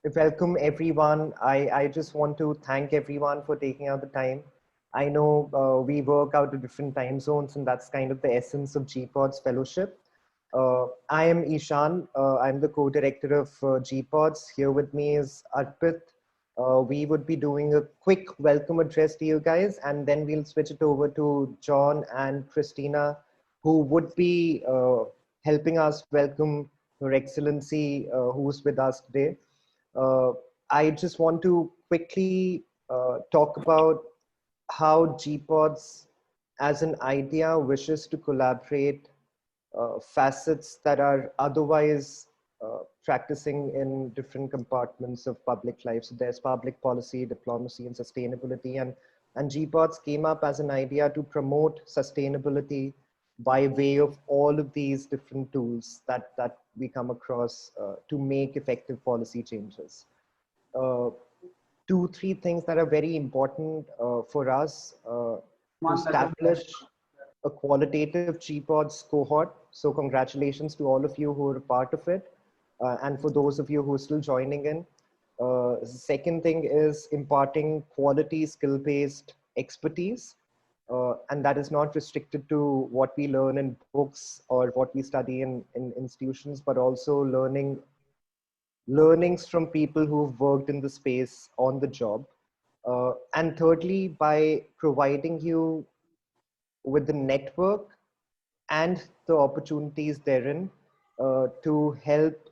Welcome everyone. I just want to thank everyone for taking out the time. I know we work out of different time zones, and that's kind of the essence of GPOD's fellowship. I am Ishan. I'm the co-director of GPODs. Here with me is Arpit. We would be doing a quick welcome address to you guys, and then we'll switch it over to John and Christina, who would be helping us welcome Her Excellency, who's with us today. Uh, I just want to quickly talk about how GPODs as an idea wishes to collaborate facets that are otherwise practicing in different compartments of public life. So there's public policy, diplomacy, and sustainability. And GPODs came up as an idea to promote sustainability by way of all of these different tools that we come across to make effective policy changes. Uh, Two, three things that are very important for us to establish a qualitative GPODs cohort. So congratulations to all of you who are a part of it. And for those of you who are still joining in. Second thing is imparting quality skill-based expertise. And that is not restricted to what we learn in books or what we study in institutions, but also learnings from people who've worked in the space on the job. And thirdly, by providing you with the network and the opportunities therein to help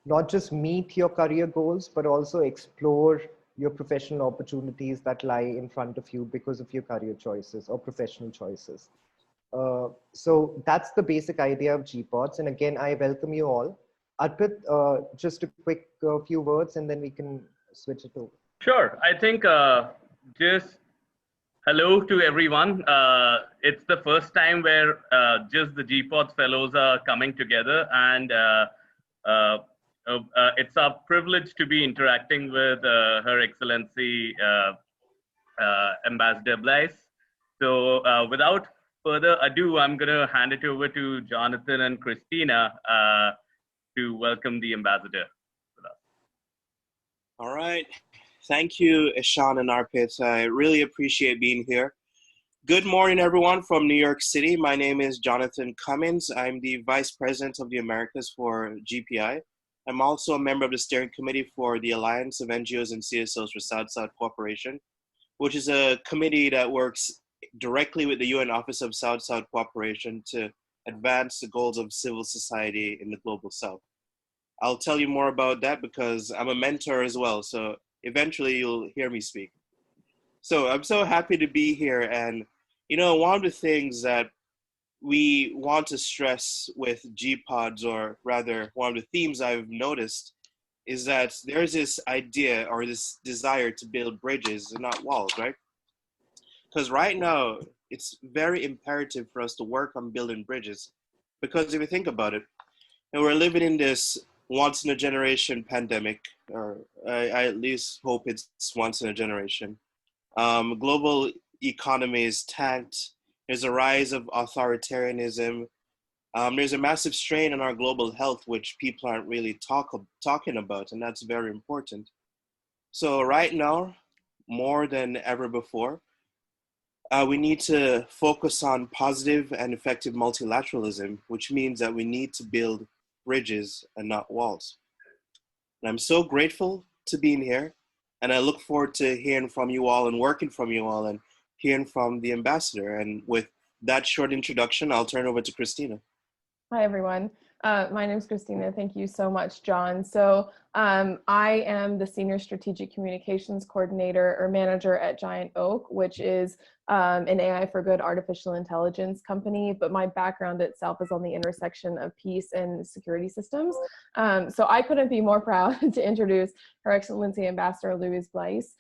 not just meet your career goals, but also explore your professional opportunities that lie in front of you because of your career choices or professional choices. So that's the basic idea of GPODs. And again, I welcome you all. Arpit, just a quick few words and then we can switch it over. Sure. I think just hello to everyone. It's the first time where just the GPODs fellows are coming together, and it's our privilege to be interacting with Her Excellency Ambassador Blais. So without further ado, I'm going to hand it over to Jonathan and Christina to welcome the ambassador with us. All right. Thank you, Ishan and Arpit. I really appreciate being here. Good morning, everyone from New York City. My name is Jonathan Cummins. I'm the Vice President of the Americas for GPI. I'm also a member of the steering committee for the Alliance of NGOs and CSOs for South-South Cooperation, which is a committee that works directly with the UN Office of South-South Cooperation to advance the goals of civil society in the Global South. I'll tell you more about that because I'm a mentor as well, so eventually you'll hear me speak. So I'm so happy to be here, and one of the things that we want to stress with GPODs, or rather one of the themes I've noticed, is that there's this idea or this desire to build bridges and not walls, right? Because right now, it's very imperative for us to work on building bridges. Because if you think about it, we're living in this once-in-a-generation pandemic, or I at least hope it's once in a generation. Global economy is tanked. There's a rise of authoritarianism. There's a massive strain on our global health, which people aren't really talking about, and that's very important. So right now, more than ever before, we need to focus on positive and effective multilateralism, which means that we need to build bridges and not walls. And I'm so grateful to being here, and I look forward to hearing from you all and working from you all and hearing from the ambassador. And with that short introduction, I'll turn over to Christina. Hi, everyone. My name is Christina. Thank you so much, John. So I am the Senior Strategic Communications Coordinator or Manager at Giant Oak, which is an AI for good artificial intelligence company, but my background itself is on the intersection of peace and security systems. So I couldn't be more proud to introduce Her Excellency Ambassador Louise Blais,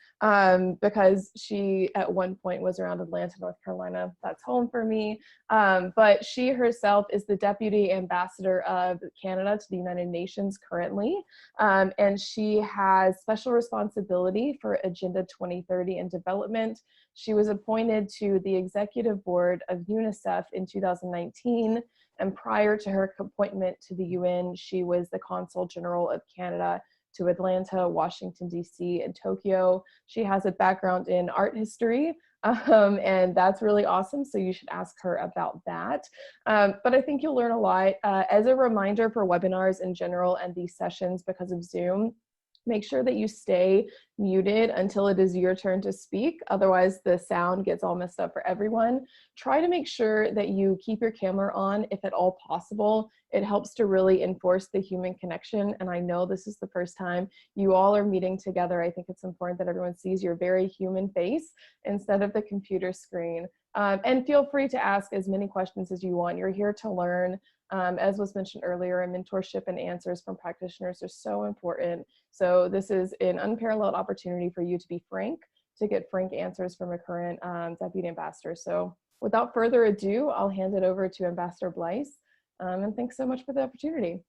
because she at one point was around Atlanta, North Carolina. That's home for me. But she herself is the Deputy Ambassador of Canada to the United Nations currently. And she has special responsibility for Agenda 2030 and development. She was appointed to the executive board of UNICEF in 2019 And prior to her appointment to the UN, she was the Consul General of Canada to Atlanta, Washington, D.C., and Tokyo. She has a background in art history, and that's really awesome. So you should ask her about that. But I think you'll learn a lot. As a reminder for webinars in general and these sessions because of Zoom, make sure that you stay muted until it is your turn to speak. Otherwise, the sound gets all messed up for everyone. Try to make sure that you keep your camera on if at all possible. It helps to really enforce the human connection. And I know this is the first time you all are meeting together. I think it's important that everyone sees your very human face instead of the computer screen. And feel free to ask as many questions as you want. You're here to learn. As was mentioned earlier, mentorship and answers from practitioners are so important. So this is an unparalleled opportunity for you to be frank, to get frank answers from a current deputy ambassador. So without further ado, I'll hand it over to Ambassador Blais. And thanks so much for the opportunity.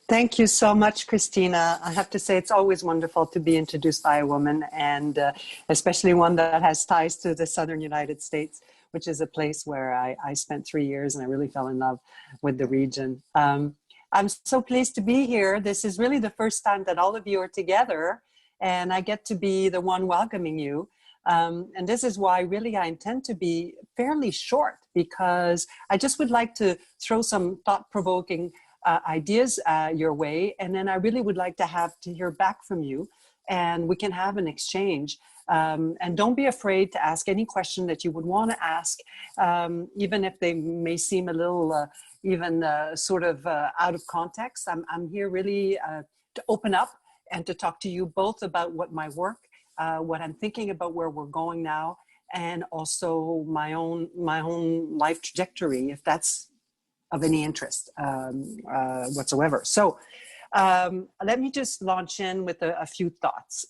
Thank you so much, Christina. I have to say it's always wonderful to be introduced by a woman, and especially one that has ties to the Southern United States, which is a place where I spent 3 years and I really fell in love with the region. I'm so pleased to be here. This is really the first time that all of you are together, and I get to be the one welcoming you. And this is why really I intend to be fairly short, because I just would like to throw some thought-provoking ideas your way, and then I really would like to hear back from you, and we can have an exchange. And don't be afraid to ask any question that you would want to ask, even if they may seem a little sort of out of context. I'm here really to open up and to talk to you both about what my work, what I'm thinking about where we're going now, and also my own life trajectory, if that's of any interest whatsoever. So let me just launch in with a few thoughts.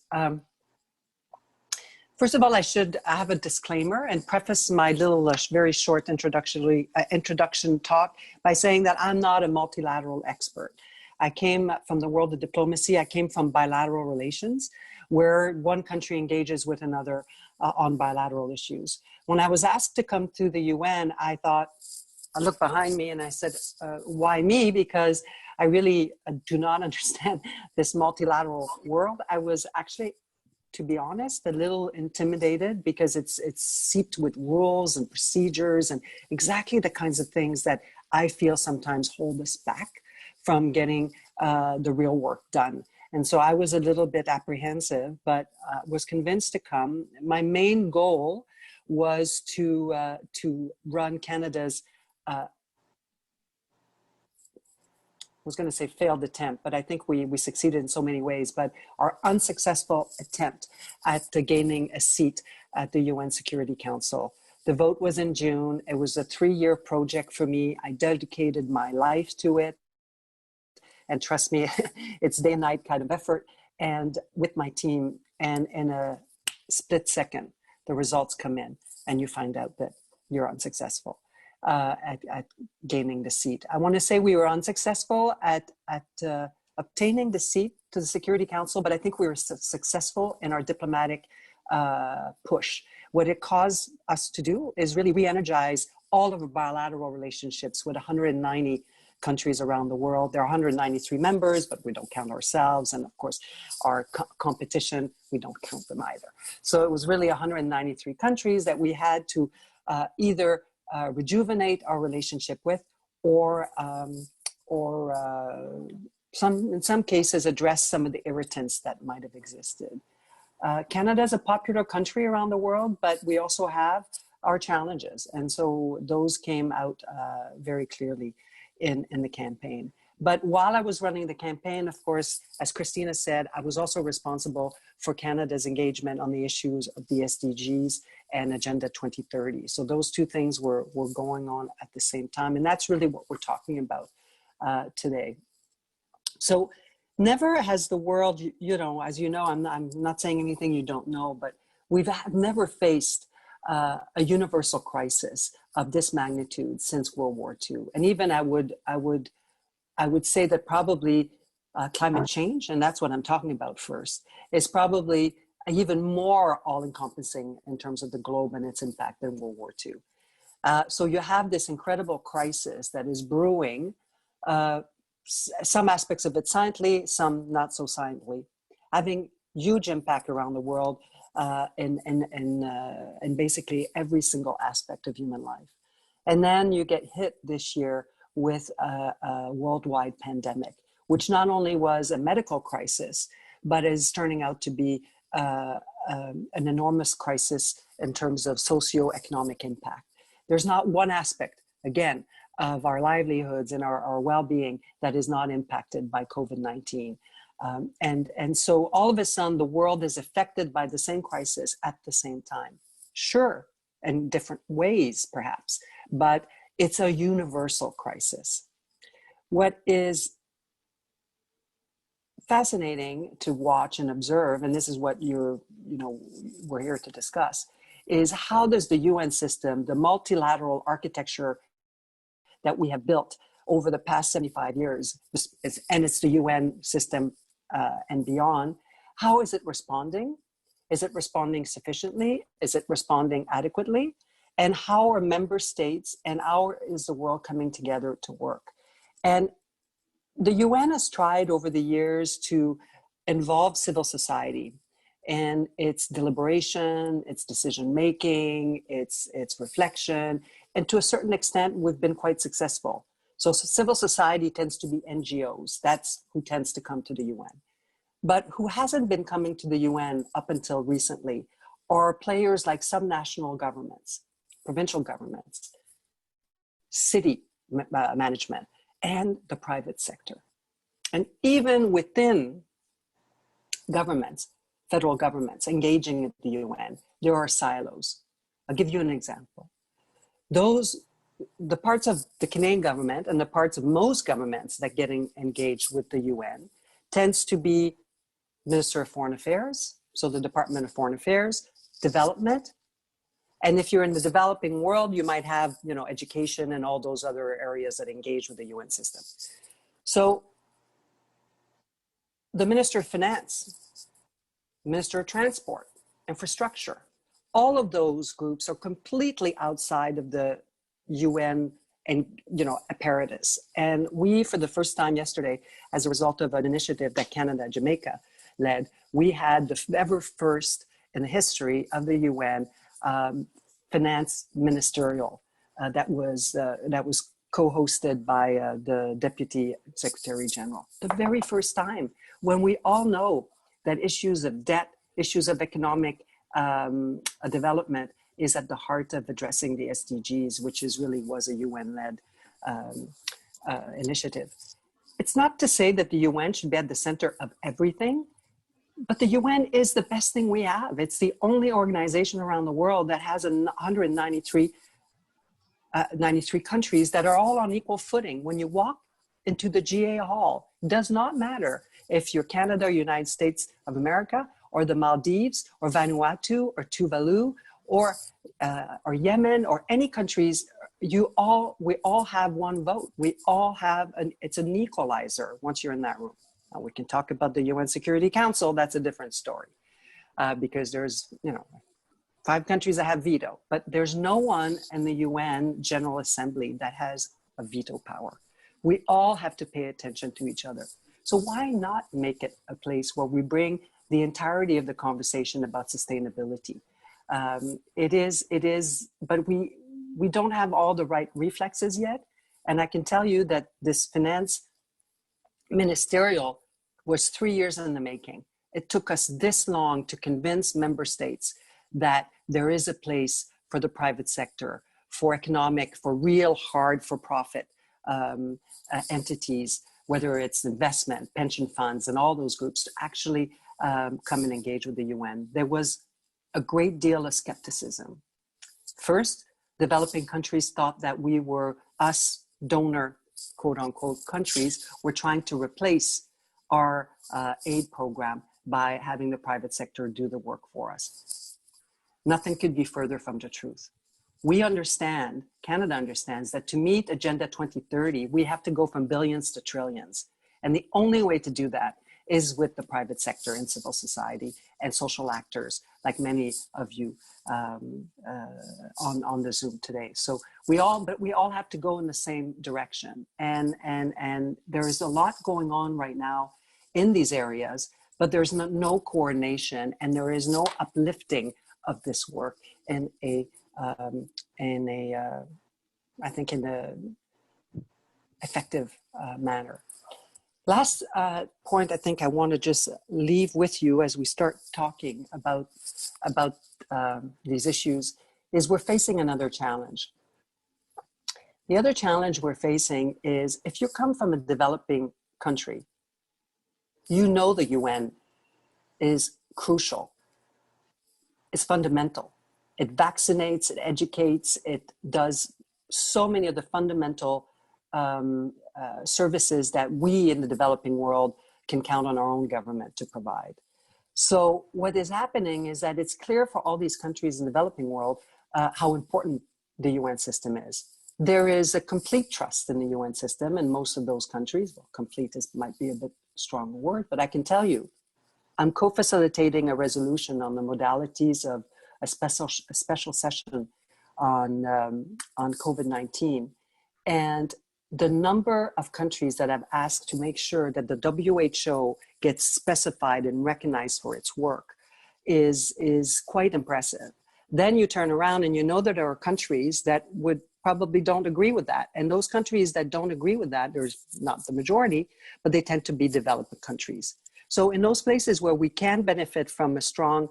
First of all, I should have a disclaimer and preface my little very short introduction talk by saying that I'm not a multilateral expert. I came from the world of diplomacy. I came from bilateral relations, where one country engages with another on bilateral issues. When I was asked to come to the UN, I looked behind me and I said, why me? Because I really do not understand this multilateral world. I was actually, to be honest, a little intimidated because it's seeped with rules and procedures and exactly the kinds of things that I feel sometimes hold us back from getting the real work done. And so I was a little bit apprehensive, but was convinced to come. My main goal was to run Canada's I was going to say failed attempt, but I think we succeeded in so many ways, but our unsuccessful attempt at gaining a seat at the UN Security Council. The vote was in June. It was a 3-year project for me. I dedicated my life to it. And trust me, it's day and night kind of effort. And with my team, and in a split second, the results come in and you find out that you're unsuccessful at gaining the seat. I want to say we were unsuccessful at obtaining the seat to the Security Council, but I think we were successful in our diplomatic push. What it caused us to do is really re-energize all of our bilateral relationships with 190 countries around the world. There are 193 members, but we don't count ourselves. And of course, our competition, we don't count them either. So it was really 193 countries that we had to either rejuvenate our relationship with, or in some cases address some of the irritants that might have existed. Canada is a popular country around the world, but we also have our challenges. And so those came out very clearly in the campaign. But while I was running the campaign, of course, as Christina said, I was also responsible for Canada's engagement on the issues of the SDGs and Agenda 2030. So those two things were going on at the same time. And that's really what we're talking about today. So never has the world, you know, as you know, I'm not saying anything you don't know, but we've never faced a universal crisis of this magnitude since World War II. And even I would say that probably climate change, and that's what I'm talking about first, is probably even more all-encompassing in terms of the globe and its impact than World War II. So you have this incredible crisis that is brewing, some aspects of it silently, some not so silently, having huge impact around the world in basically every single aspect of human life. And then you get hit this year with a worldwide pandemic, which not only was a medical crisis, but is turning out to be an enormous crisis in terms of socioeconomic impact. There's not one aspect, again, of our livelihoods and our well-being that is not impacted by COVID-19. And so all of a sudden, the world is affected by the same crisis at the same time. Sure, in different ways, perhaps, but it's a universal crisis. What is fascinating to watch and observe, and this is what we're here to discuss, is how does the UN system, the multilateral architecture that we have built over the past 75 years, and it's the UN system and beyond, how is it responding? Is it responding sufficiently? Is it responding adequately? And how are member states and how is the world coming together to work? And the UN has tried over the years to involve civil society and its deliberation, its decision-making, its reflection, and to a certain extent, we've been quite successful. So civil society tends to be NGOs. That's who tends to come to the UN. But who hasn't been coming to the UN up until recently are players like some national governments, provincial governments, city management, and the private sector. And even within governments, federal governments engaging with the UN, there are silos. I'll give you an example. The parts of the Canadian government and the parts of most governments that get engaged with the UN tends to be Minister of Foreign Affairs, so the Department of Foreign Affairs, development. And if you're in the developing world, you might have, education and all those other areas that engage with the UN system. So the Minister of Finance, Minister of Transport, Infrastructure, all of those groups are completely outside of the UN and apparatus. And we, for the first time yesterday, as a result of an initiative that Canada and Jamaica led, we had the ever first in the history of the UN finance ministerial that was co-hosted by the Deputy Secretary General. The very first time, when we all know that issues of debt, issues of economic development is at the heart of addressing the SDGs, which was a UN-led initiative. It's not to say that the UN should be at the center of everything, but the UN is the best thing we have. It's the only organization around the world that has 193 93 countries that are all on equal footing. When you walk into the GA hall, it does not matter if you're Canada or United States of America or the Maldives or Vanuatu or Tuvalu or Yemen or any countries, we all have one vote. We all have, it's an equalizer once you're in that room. Now we can talk about the UN Security Council, that's a different story because there's, 5 countries that have veto, but there's no one in the UN General Assembly that has a veto power. We all have to pay attention to each other. So why not make it a place where we bring the entirety of the conversation about sustainability? It is, but we don't have all the right reflexes yet. And I can tell you that this finance ministerial was 3 years in the making. It took us this long to convince member states that there is a place for the private sector, for real hard for profit entities, whether it's investment, pension funds, and all those groups to actually come and engage with the UN. There was a great deal of skepticism. First, developing countries thought that we were, us donor, quote unquote, countries, were trying to replace our aid program by having the private sector do the work for us. Nothing could be further from the truth. We understand, Canada understands, that to meet Agenda 2030, we have to go from billions to trillions. And the only way to do that is with the private sector and civil society and social actors, like many of you on the Zoom today. So we all have to go in the same direction. And there is a lot going on right now in these areas, but there's no coordination, and there is no uplifting of this work in a effective manner. Last point I think I want to just leave with you as we start talking about these issues is we're facing another challenge. The other challenge we're facing is if you come from a developing country, you know the UN is crucial. It's fundamental. It vaccinates, it educates, it does so many of the fundamental services that we in the developing world can count on our own government to provide. So what is happening is that it's clear for all these countries in the developing world how important the UN system is. There is a complete trust in the UN system in most of those countries. Well, complete might be a bit strong word, but I can tell you, I'm co-facilitating a resolution on the modalities of a special session on COVID-19. And the number of countries that have asked to make sure that the WHO gets specified and recognized for its work is quite impressive. Then you turn around and you know that there are countries that would probably don't agree with that. And those countries that don't agree with that, there's not the majority, but they tend to be developing countries. So in those places where we can benefit from a strong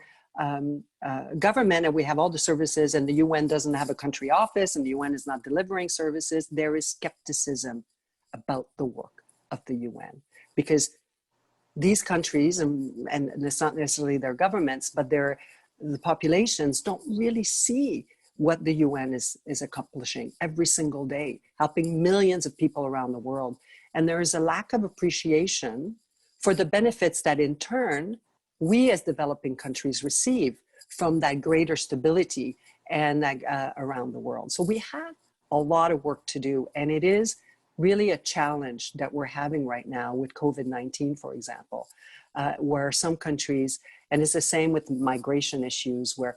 government and we have all the services and the UN doesn't have a country office and the UN is not delivering services, there is skepticism about the work of the UN. Because these countries, and it's not necessarily their governments, but the populations don't really see what the UN is accomplishing every single day, helping millions of people around the world. And there is a lack of appreciation for the benefits that in turn, we as developing countries receive from that greater stability and around the world. So we have a lot of work to do, and it is really a challenge that we're having right now with COVID-19, for example, where some countries, and it's the same with migration issues, where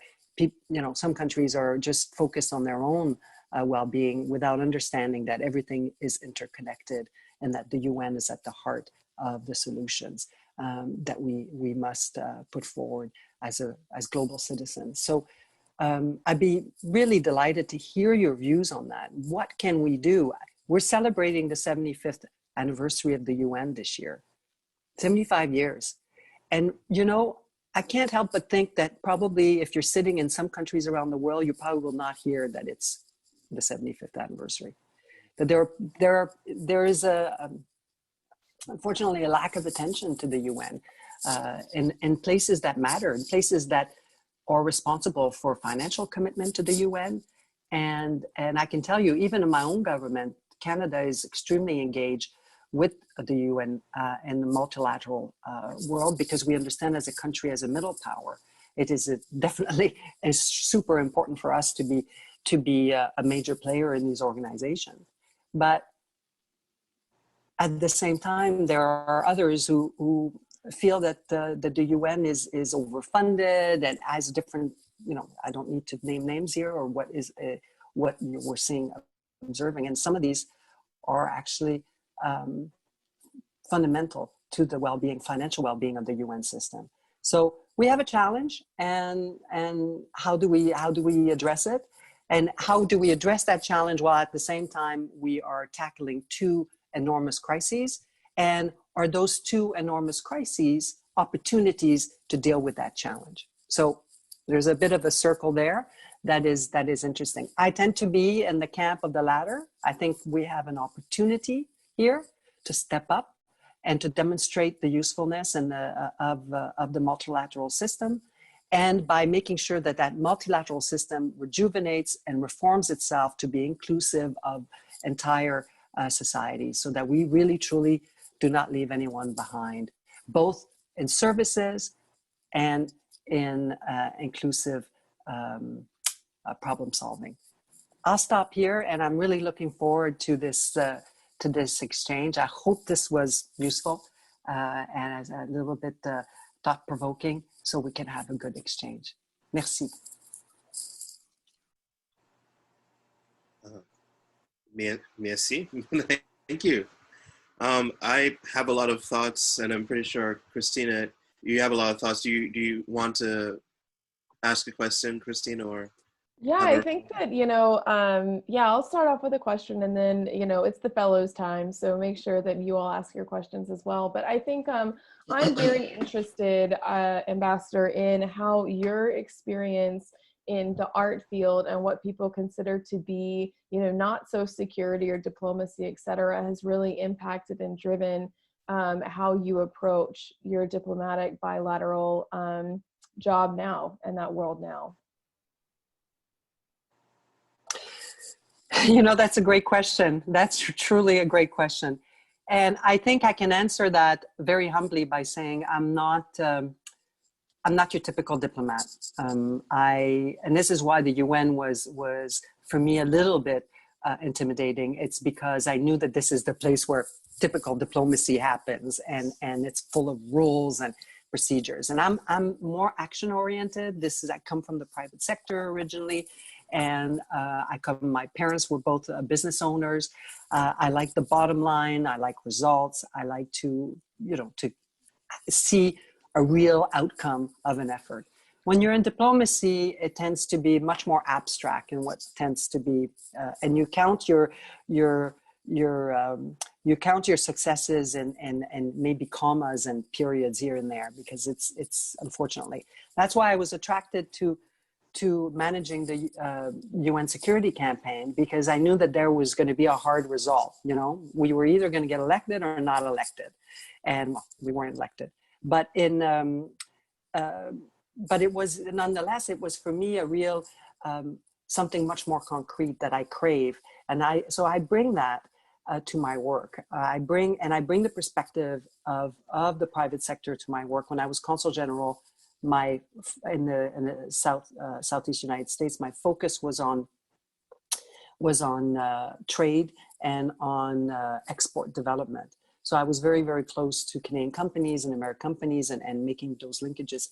some countries are just focused on their own well-being without understanding that everything is interconnected and that the UN is at the heart of the solutions that we must put forward as global citizens. So I'd be really delighted to hear your views on that. What can we do? We're celebrating the 75th anniversary of the UN this year, 75 years. And I can't help but think that probably if you're sitting in some countries around the world, you probably will not hear that it's the 75th anniversary. That there is unfortunately a lack of attention to the UN in places that matter, in places that are responsible for financial commitment to the UN. And I can tell you, even in my own government, Canada is extremely engaged with the UN and the multilateral world, because we understand as a country, as a middle power, it is definitely is super important for us to be a major player in these organizations. But at the same time, there are others who feel that the UN is overfunded and has different, I don't need to name names here, or what we're seeing, observing. And some of these are actually fundamental to the well-being, financial well-being of the UN system. So we have a challenge, and how do we address it? And how do we address that challenge while at the same time we are tackling two enormous crises? And are those two enormous crises opportunities to deal with that challenge? So there's a bit of a circle there that is interesting. I tend to be in the camp of the latter. I think we have an opportunity here to step up and to demonstrate the usefulness and of the multilateral system. And by making sure that multilateral system rejuvenates and reforms itself to be inclusive of entire society, so that we really truly do not leave anyone behind, both in services and in inclusive problem solving. I'll stop here, and I'm really looking forward to this exchange. I hope this was useful. and as a little bit thought-provoking, so we can have a good exchange. Merci. Merci. Thank you. I have a lot of thoughts, and I'm pretty sure, Christina, you have a lot of thoughts. Do you want to ask a question, Christina, or? Yeah, I think that, yeah, I'll start off with a question, and then, it's the fellows' time, so make sure that you all ask your questions as well. But I think I'm very interested, Ambassador, in how your experience in the art field and what people consider to be, not so security or diplomacy, et cetera, has really impacted and driven how you approach your diplomatic bilateral job now and that world now. That's a great question. That's truly a great question. And I think I can answer that very humbly by saying I'm not your typical diplomat. And this is why the UN was for me a little bit intimidating. It's because I knew that this is the place where typical diplomacy happens, and it's full of rules and procedures. And I'm more action oriented. I come from the private sector originally. And my parents were both business owners. I like the bottom line. I like results. I like to see a real outcome of an effort. When you're in diplomacy, it tends to be much more abstract, and what tends to be, and you count your successes and maybe commas and periods here and there, because it's unfortunately. That's why I was attracted to managing the UN security campaign, because I knew that there was going to be a hard result. We were either going to get elected or not elected, and we weren't elected. But but it was, nonetheless, it was for me a real something much more concrete that I crave, and so I bring that to my work. I bring the perspective of the private sector to my work. When I was Consul General, in the Southeast United States, my focus was on trade and on export development. So I was very, very close to Canadian companies and American companies and making those linkages.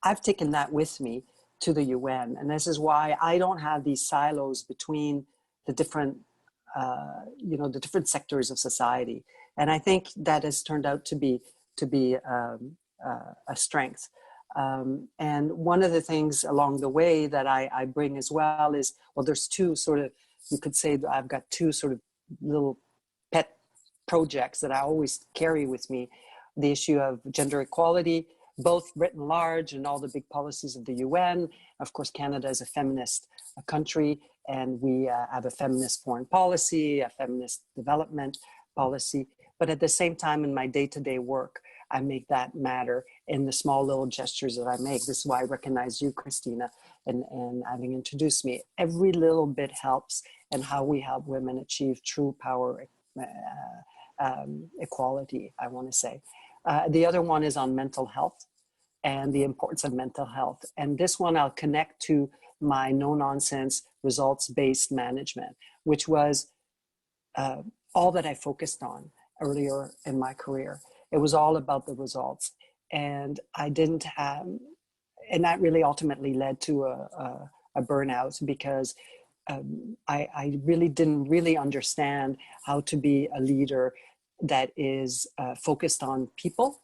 I've taken that with me to the UN, and this is why I don't have these silos between the different the different sectors of society. And I think that has turned out to be a strength. And one of the things along the way that I bring as well is, well, there's two sort of, you could say that I've got two sort of little pet projects that I always carry with me. The issue of gender equality, both written large and all the big policies of the UN. Of course, Canada is a feminist country, and we have a feminist foreign policy, a feminist development policy. But at the same time, in my day-to-day work, I make that matter in the small little gestures that I make. This is why I recognize you, Christina, and having introduced me. Every little bit helps in how we help women achieve true power, equality, I want to say. The other one is on mental health and the importance of mental health. And this one I'll connect to my no-nonsense, results-based management, which was all that I focused on earlier in my career. It was all about the results. And I didn't have, and that really ultimately led to a burnout, because I really didn't really understand how to be a leader that is focused on people.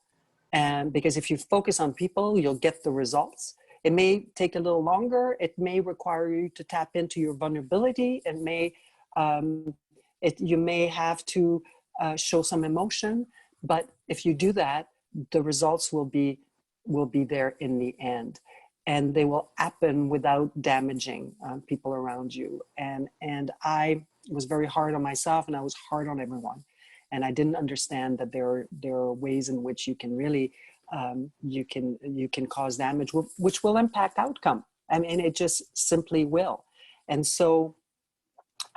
And because if you focus on people, you'll get the results. It may take a little longer. It may require you to tap into your vulnerability. It may, you may have to show some emotion. But if you do that, the results will be there in the end, and they will happen without damaging people around you. And I was very hard on myself, and I was hard on everyone. And I didn't understand that there are ways in which you can really you can cause damage, which will impact outcome. I mean, it just simply will. And so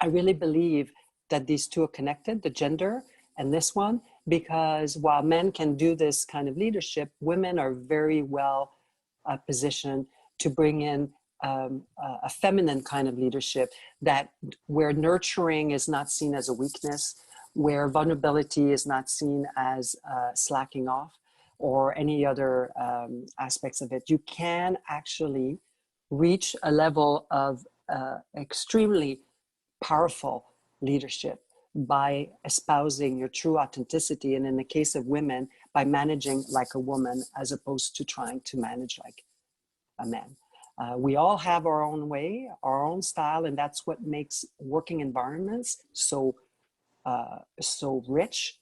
I really believe that these two are connected, the gender and this one, because while men can do this kind of leadership, women are very well positioned to bring in a feminine kind of leadership, that where nurturing is not seen as a weakness, where vulnerability is not seen as slacking off or any other aspects of it. You can actually reach a level of extremely powerful leadership by espousing your true authenticity, and in the case of women, by managing like a woman as opposed to trying to manage like a man. We all have our own way, our own style, and that's what makes working environments so rich.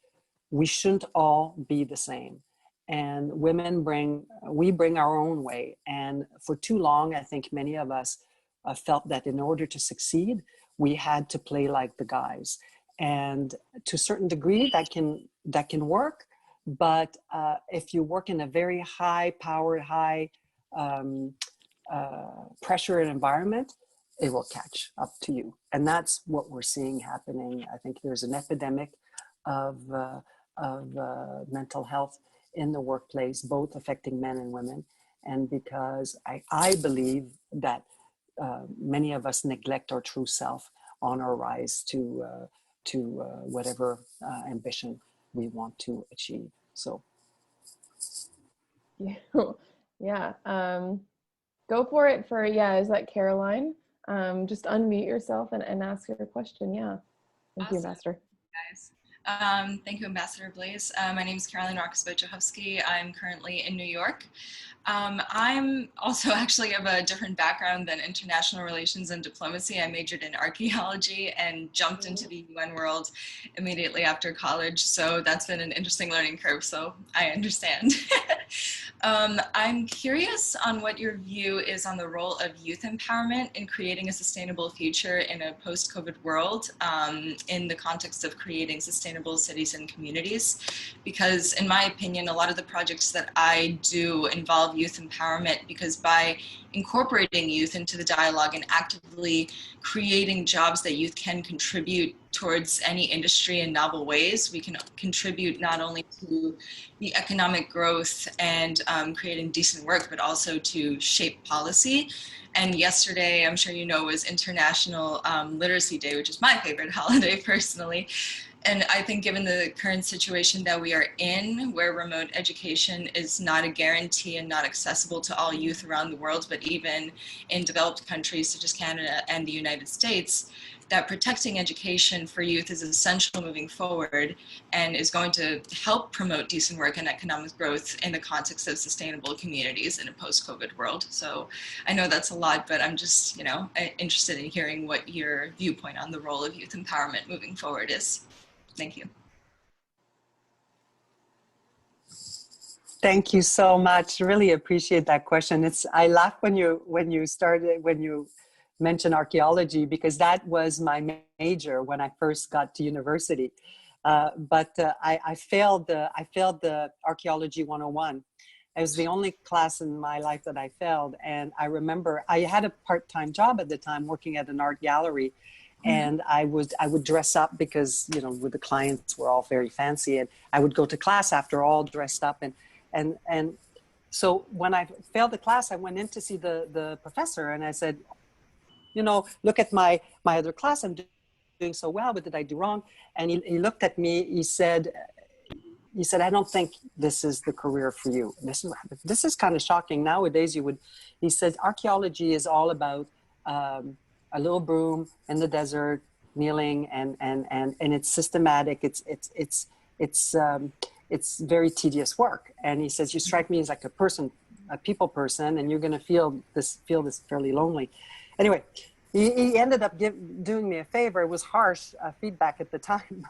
We shouldn't all be the same. And women we bring our own way. And for too long, I think many of us felt that in order to succeed, we had to play like the guys. And to a certain degree, that can work. But if you work in a very high-powered, high pressure environment, it will catch up to you. And that's what we're seeing happening. I think there's an epidemic of mental health in the workplace, both affecting men and women. And because I believe that many of us neglect our true self on our rise to whatever ambition we want to achieve. So, yeah. Go for it. Is that Caroline? Just unmute yourself and ask your question. Yeah. Thank you, Ambassador. Guys. Thank you, Ambassador Blais. My name is Caroline Roxbert-Jahovsky. I'm currently in New York. I'm also actually of a different background than international relations and diplomacy. I majored in archaeology and jumped into the UN world immediately after college. So that's been an interesting learning curve, so I understand. I'm curious on what your view is on the role of youth empowerment in creating a sustainable future in a post-COVID world, in the context of creating sustainable cities and communities. Because in my opinion, a lot of the projects that I do involve youth empowerment, because by incorporating youth into the dialogue and actively creating jobs that youth can contribute towards any industry in novel ways, we can contribute not only to the economic growth and creating decent work, but also to shape policy. And yesterday, I'm sure you know, was International Literacy Day, which is my favorite holiday personally. And I think given the current situation that we are in, where remote education is not a guarantee and not accessible to all youth around the world, but even in developed countries such as Canada and the United States, that protecting education for youth is essential moving forward and is going to help promote decent work and economic growth in the context of sustainable communities in a post-COVID world. So I know that's a lot, but I'm just, interested in hearing what your viewpoint on the role of youth empowerment moving forward is. Thank you. thank you so much. Really appreciate that question. I laughed when you mentioned archaeology, because that was my major when I first got to university. But I failed the archaeology 101. It was the only class in my life that I failed. And I remember I had a part-time job at the time working at an art gallery. And I would dress up because, with the clients were all very fancy, and I would go to class after all dressed up. And so when I failed the class, I went in to see the professor, and I said, look at my other class. I'm doing so well. What did I do wrong? And he looked at me. He said, I don't think this is the career for you. This is kind of shocking. Nowadays, he said, archaeology is all about a little broom in the desert, kneeling, and it's systematic. It's very tedious work. And he says, you strike me as like a people person, and you're going to feel this fairly lonely. Anyway, he ended up doing me a favor. It was harsh feedback at the time,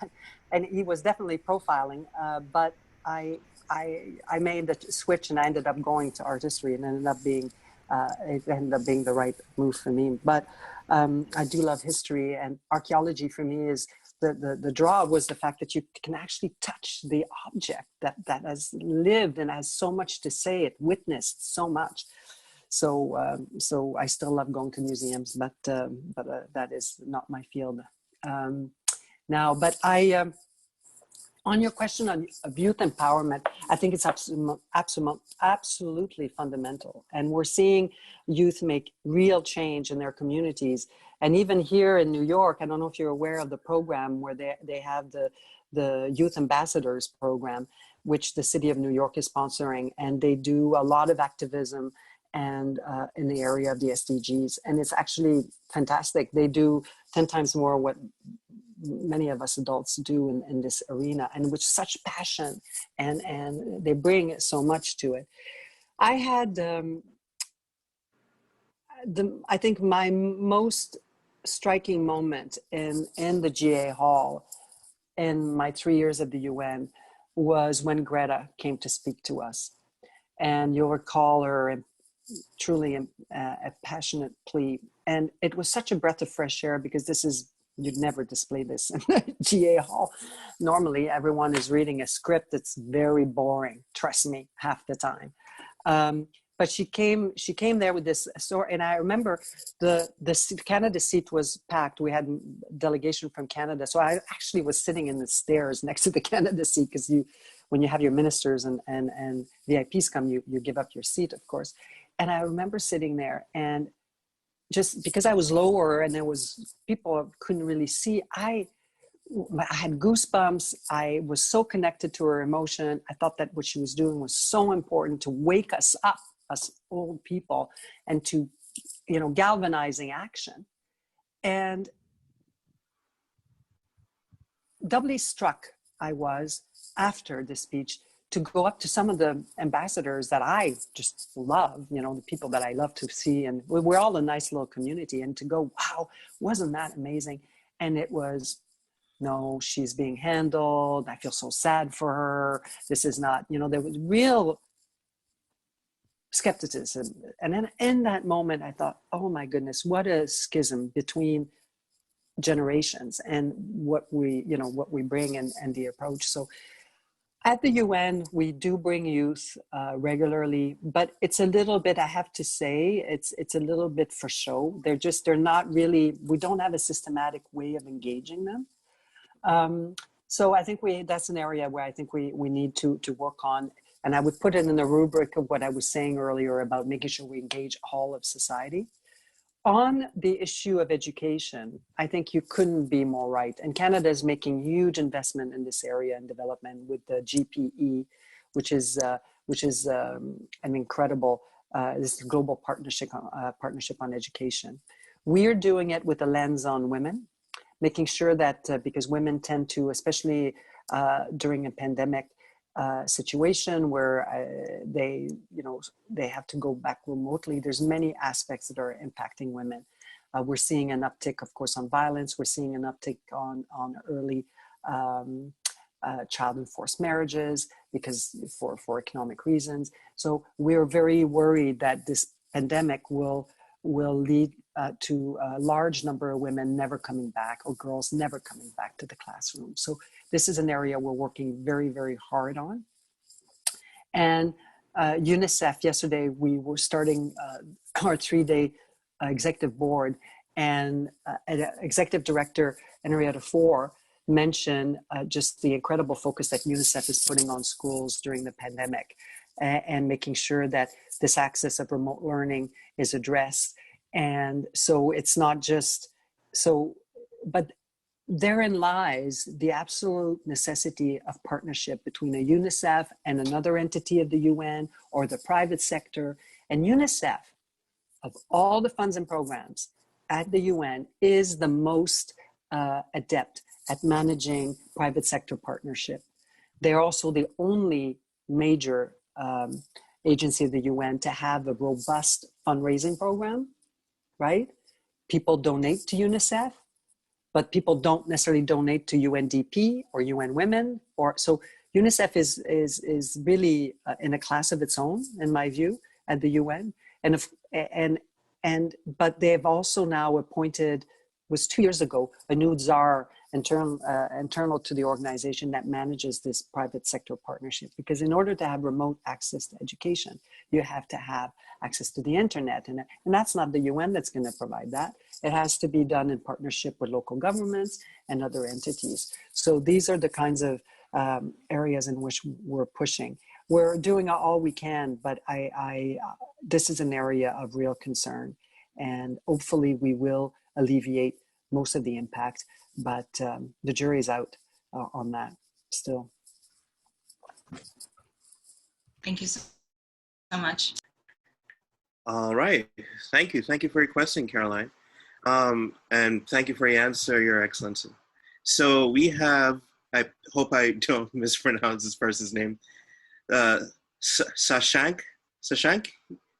and he was definitely profiling. But I made the switch, and I ended up going to art history, and it ended up being the right move for me. But I do love history, and archaeology for me is the draw was the fact that you can actually touch the object that has lived and has so much to say. It witnessed so much. So I still love going to museums, but that is not my field now. But on your question of youth empowerment, I think it's absolutely fundamental. And we're seeing youth make real change in their communities. And even here in New York, I don't know if you're aware of the program where they have the Youth Ambassadors program, which the city of New York is sponsoring. And they do a lot of activism and in the area of the SDGs. And it's actually fantastic. They do 10 times more what many of us adults do in this arena, and with such passion, and they bring so much to it. I had, I think my most striking moment in the GA Hall in my 3 years at the UN was when Greta came to speak to us. And you'll recall her truly a passionate plea. And it was such a breath of fresh air, because you'd never display this in the GA Hall. Normally, everyone is reading a script that's very boring, trust me, half the time. But she came there with this story, and I remember the Canada seat was packed. We had a delegation from Canada, so I actually was sitting in the stairs next to the Canada seat, because when you have your ministers and VIPs come, you give up your seat, of course. And I remember sitting there, and just because I was lower and there was people couldn't really see, I had goosebumps. I was so connected to her emotion. I thought that what she was doing was so important to wake us up, us old people, and to, galvanizing action. And doubly struck I was after the speech to go up to some of the ambassadors that I just love, the people that I love to see. And we're all a nice little community, and to go, wow, wasn't that amazing? And it was, no, she's being handled. I feel so sad for her. This is not, there was real skepticism. And then in that moment, I thought, oh my goodness, what a schism between generations and what we bring and the approach. So at the UN, we do bring youth regularly, but it's a little bit, I have to say, it's a little bit for show. They're not really, we don't have a systematic way of engaging them. So I think that's an area where I think we need to work on. And I would put it in the rubric of what I was saying earlier about making sure we engage all of society. On the issue of education, I think you couldn't be more right. And Canada is making huge investment in this area and development with the GPE, which is an incredible this global partnership on education. We are doing it with a lens on women, making sure that because women tend to, especially during a pandemic situation where they have to go back remotely, there's many aspects that are impacting women. We're seeing an uptick, of course, on violence. We're seeing an uptick on early child enforced marriages because for economic reasons. So we're very worried that this pandemic will lead to a large number of women never coming back, or girls never coming back to the classroom. So this is an area we're working very, very hard on. And UNICEF, yesterday we were starting our 3-day executive board, and Executive Director Henrietta Fore mentioned just the incredible focus that UNICEF is putting on schools during the pandemic, and making sure that this access of remote learning is addressed. And so it's not just so, but therein lies the absolute necessity of partnership between a UNICEF and another entity of the UN or the private sector. And UNICEF, of all the funds and programs at the UN, is the most adept at managing private sector partnership. They're also the only major agency of the UN to have a robust fundraising program, right? People donate to UNICEF, but people don't necessarily donate to UNDP or UN Women, so UNICEF is really in a class of its own, in my view, at the UN. But they've also now appointed, was 2 years ago, a new czar internal to the organization that manages this private sector partnership. Because in order to have remote access to education, you have to have access to the internet. And that's not the UN that's going to provide that. It has to be done in partnership with local governments and other entities. So these are the kinds of areas in which we're pushing. We're doing all we can, but this is an area of real concern. And hopefully we will alleviate most of the impact. But the jury is out on that still. Thank you so much. All right. Thank you. Thank you for your question, Caroline. And thank you for your answer, Your Excellency. So we have, I hope I don't mispronounce this person's name, Sashank?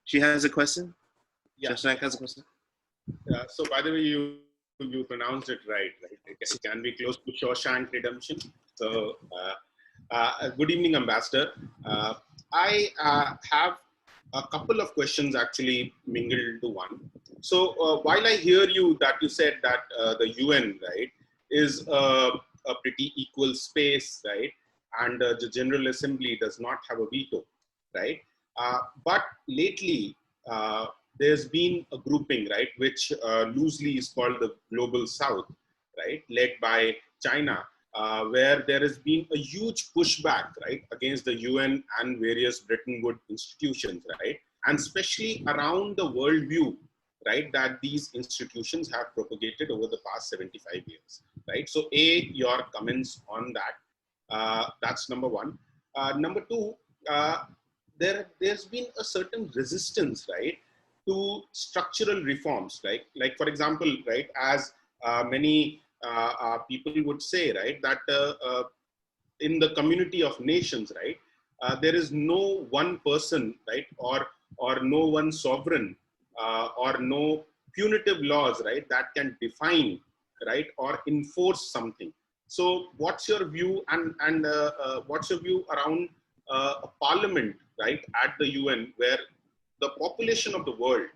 She has a question? Yeah. Sashank has a question? So by the way, you pronounced it right? It can be close to Shawshank Redemption. So good evening, Ambassador. I have a couple of questions actually mingled into one. So while I hear you that you said that the UN, right, is a pretty equal space, right, and the General Assembly does not have a veto, right? But lately, there's been a grouping, right, which loosely is called the Global South, right, led by China, where there has been a huge pushback, right, against the UN and various Bretton Woods institutions, right, and especially around the worldview, right, that these institutions have propagated over the past 75 years, right? So, your comments on that. That's number one. Number two, there's been a certain resistance, right, to structural reforms, right? Like, for example, right, as many people would say, right, that in the community of nations, right, there is no one person, right, or no one sovereign, or no punitive laws, right, that can define, right, or enforce something. So, what's your view, and what's your view around a parliament, right, at the UN, where the population of the world,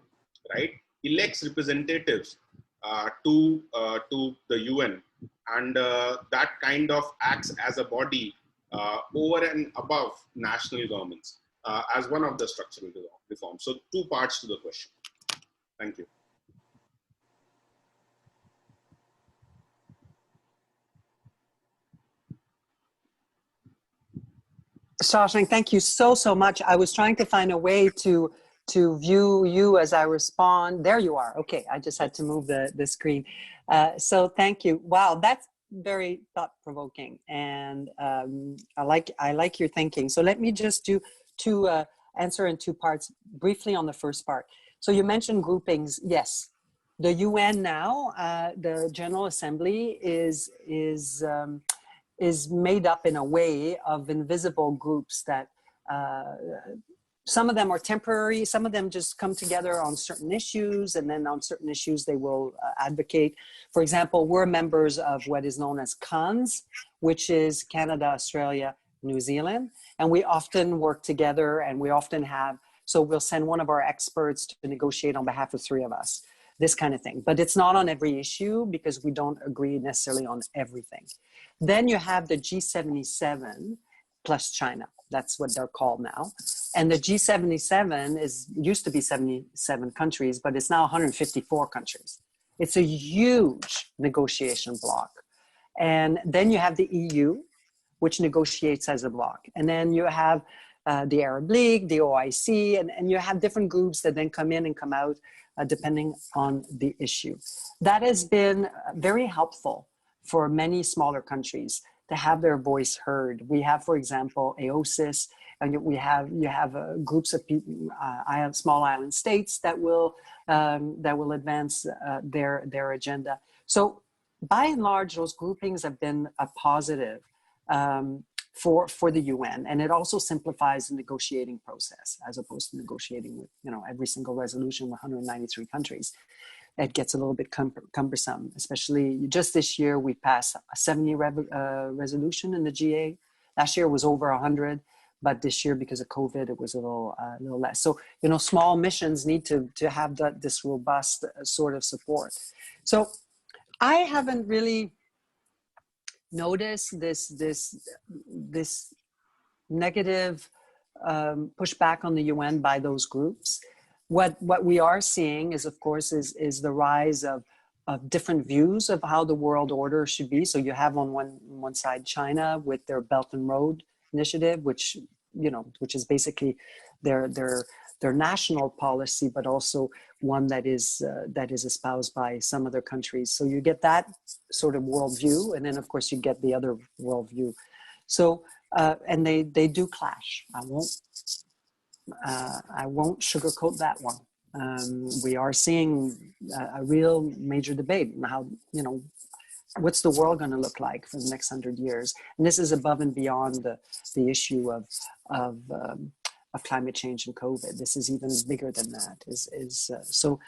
right, elects representatives to the UN, and that kind of acts as a body over and above national governments as one of the structural reforms. So, two parts to the question. Thank you. Shashank, thank you so much. I was trying to find a way to view you as I respond. There you are. Okay, I just had to move the screen. So thank you. Wow, that's very thought-provoking, and I like your thinking. So let me just do answer in two parts. Briefly on the first part. So you mentioned groupings. Yes, the UN now, the General Assembly is made up in a way of invisible groups that some of them are temporary, some of them just come together on certain issues, and then on certain issues they will advocate. For example, we're members of what is known as CANS, which is Canada, Australia, New Zealand, and we often work together, and we often have, so we'll send one of our experts to negotiate on behalf of three of us, this kind of thing. But it's not on every issue because we don't agree necessarily on everything. Then you have the G77 plus China. That's what they're called now. And the G77 used to be 77 countries, but it's now 154 countries. It's a huge negotiation bloc. And then you have the EU, which negotiates as a bloc. And then you have the Arab League, the OIC, and you have different groups that then come in and come out depending on the issue. That has been very helpful for many smaller countries to have their voice heard. We have, for example, AOSIS, and you have groups of small island states that will advance their agenda. So, by and large, those groupings have been a positive for the UN, and it also simplifies the negotiating process as opposed to negotiating with every single resolution with 193 countries. It gets a little bit cumbersome, especially just this year. We passed a 70 resolution in the GA. Last year was over 100, but this year, because of COVID, it was a little less. So, small missions need to have this robust sort of support. So I haven't really noticed this negative pushback on the UN by those groups. What we are seeing is, of course, is the rise of different views of how the world order should be. So you have on one side China with their Belt and Road Initiative, which is basically their their national policy, but also one that is espoused by some other countries. So you get that sort of worldview, and then of course you get the other worldview. So and they do clash. I won't sugarcoat that one. We are seeing a real major debate on how, you know, what's the world going to look like for the next 100 years? And this is above and beyond the issue of climate change and COVID. This is even bigger than that. So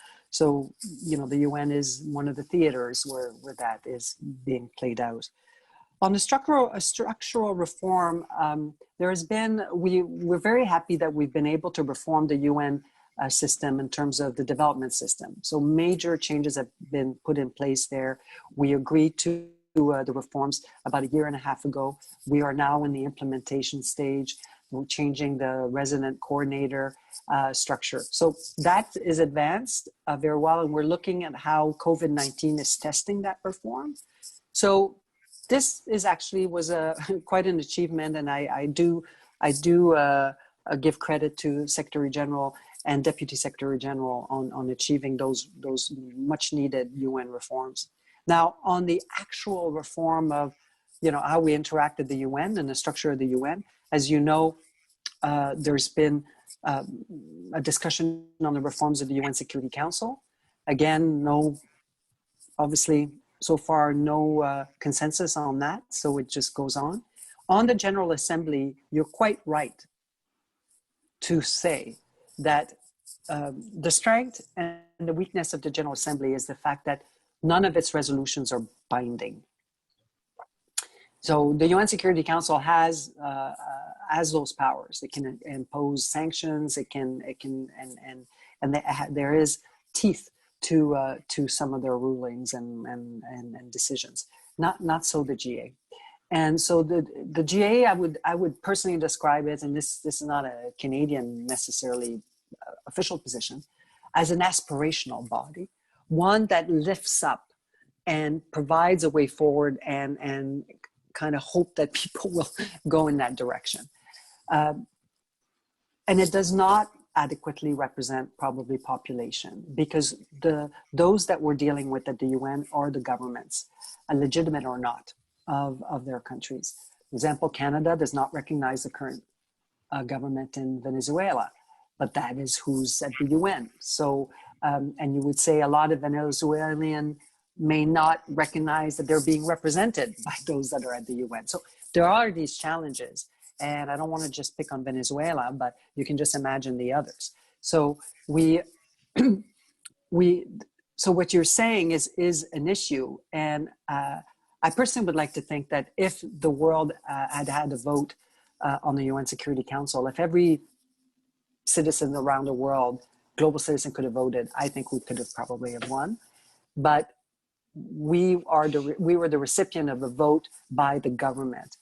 you know, the UN is one of the theaters where that is being played out. On the structural reform, there has been, we're very happy that we've been able to reform the UN system in terms of the development system. So major changes have been put in place there. We agreed to the reforms about 1.5 years ago. We are now in the implementation stage. We're changing the resident coordinator structure. So that is advanced very well, and we're looking at how COVID-19 is testing that reform. So this is actually was quite an achievement, and I do give credit to Secretary General and Deputy Secretary General on achieving those much needed UN reforms. Now, on the actual reform of, you know, how we interact with the UN and the structure of the UN, as you know, there's been a discussion on the reforms of the UN Security Council. Again, obviously, so far, no consensus on that, so it just goes on. On the General Assembly, you're quite right to say that the strength and the weakness of the General Assembly is the fact that none of its resolutions are binding. So the UN Security Council has those powers. It can impose sanctions. There is teeth to some of their rulings and decisions. Not so the GA. And so the GA, I would personally describe it, and this is not a Canadian necessarily official position, as an aspirational body, one that lifts up and provides a way forward and kind of hope that people will go in that direction. And it does not adequately represent probably population, because those that we're dealing with at the UN are the governments, legitimate or not, of their countries. For example, Canada does not recognize the current government in Venezuela, but that is who's at the UN. So, and you would say a lot of Venezuelans may not recognize that they're being represented by those that are at the UN. So there are these challenges. And I don't want to just pick on Venezuela, but you can just imagine the others. So so what you're saying is an issue. And I personally would like to think that if the world had a vote on the UN Security Council, if every citizen around the world, global citizen, could have voted, I think we could have probably have won. But we were the recipient of a vote by the government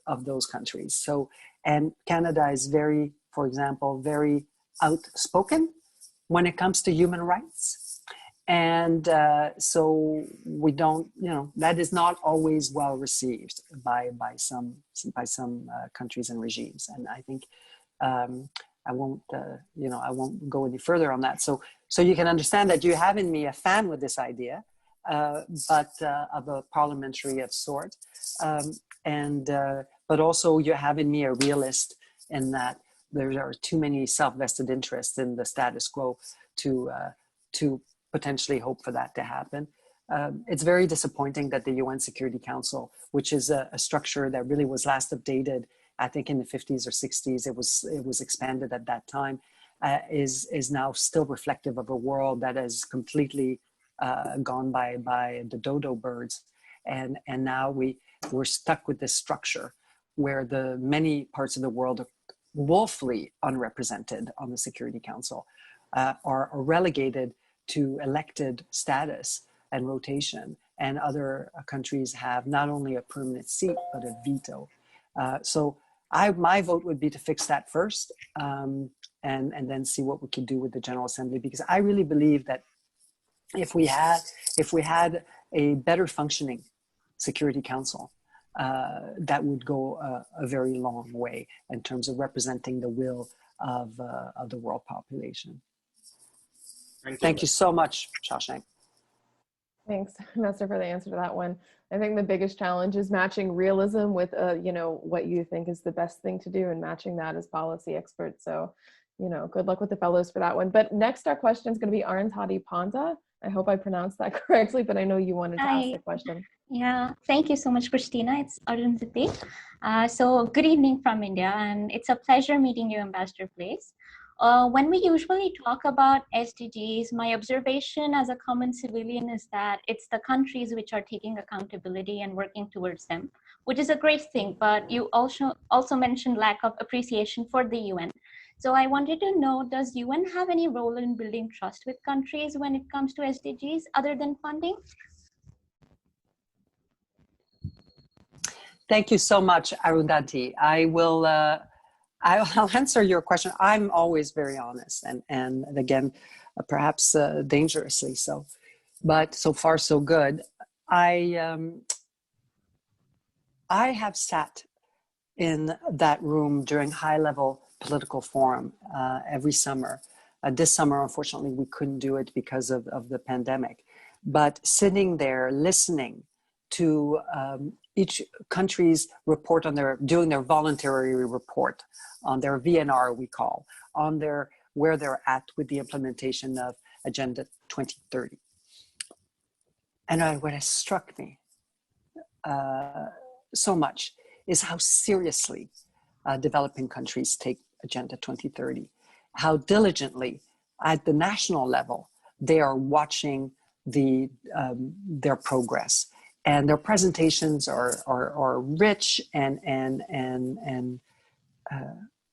of those countries. So, and Canada is very, for example, very outspoken when it comes to human rights. And so we don't, you know, that is not always well received by some countries and regimes. And I think I won't go any further on that. So you can understand that you have in me a fan with this idea, but of a parliamentary of sort. But also you have in me a realist in that there are too many self-vested interests in the status quo to potentially hope for that to happen. It's very disappointing that the UN Security Council, which is a structure that really was last updated, I think in the 50s or 60s, it was expanded at that time, is now still reflective of a world that has completely gone by the dodo birds. And now we're stuck with this structure where the many parts of the world are woefully unrepresented on the Security Council, are relegated to elected status and rotation, and other countries have not only a permanent seat, but a veto. So my vote would be to fix that first, and then see what we can do with the General Assembly, because I really believe that if we had a better functioning Security Council, that would go a very long way in terms of representing the will of the world population. Thank you so much, Shashank. Thanks, Master, for the answer to that one. I think the biggest challenge is matching realism with, what you think is the best thing to do and matching that as policy experts. So, good luck with the fellows for that one. But next, our question is going to be Arundhati Panda. I hope I pronounced that correctly, but I know you wanted to ask the question. Yeah, thank you so much, Christina. It's Arundhati. So good evening from India, and it's a pleasure meeting you, Ambassador Blais. When we usually talk about SDGs, my observation as a common civilian is that it's the countries which are taking accountability and working towards them, which is a great thing, but you also mentioned lack of appreciation for the UN. So I wanted to know, does UN have any role in building trust with countries when it comes to SDGs other than funding? Thank you so much, Arundhati. I'll answer your question. I'm always very honest and again, perhaps dangerously so, but so far so good. I have sat in that room during high-level political forum every summer. This summer, unfortunately, we couldn't do it because of the pandemic. But sitting there, listening to each country's report on doing their voluntary report on their VNR, we call, on where they're at with the implementation of Agenda 2030. And what has struck me so much is how seriously developing countries take Agenda 2030, how diligently at the national level they are watching their progress, and their presentations are rich and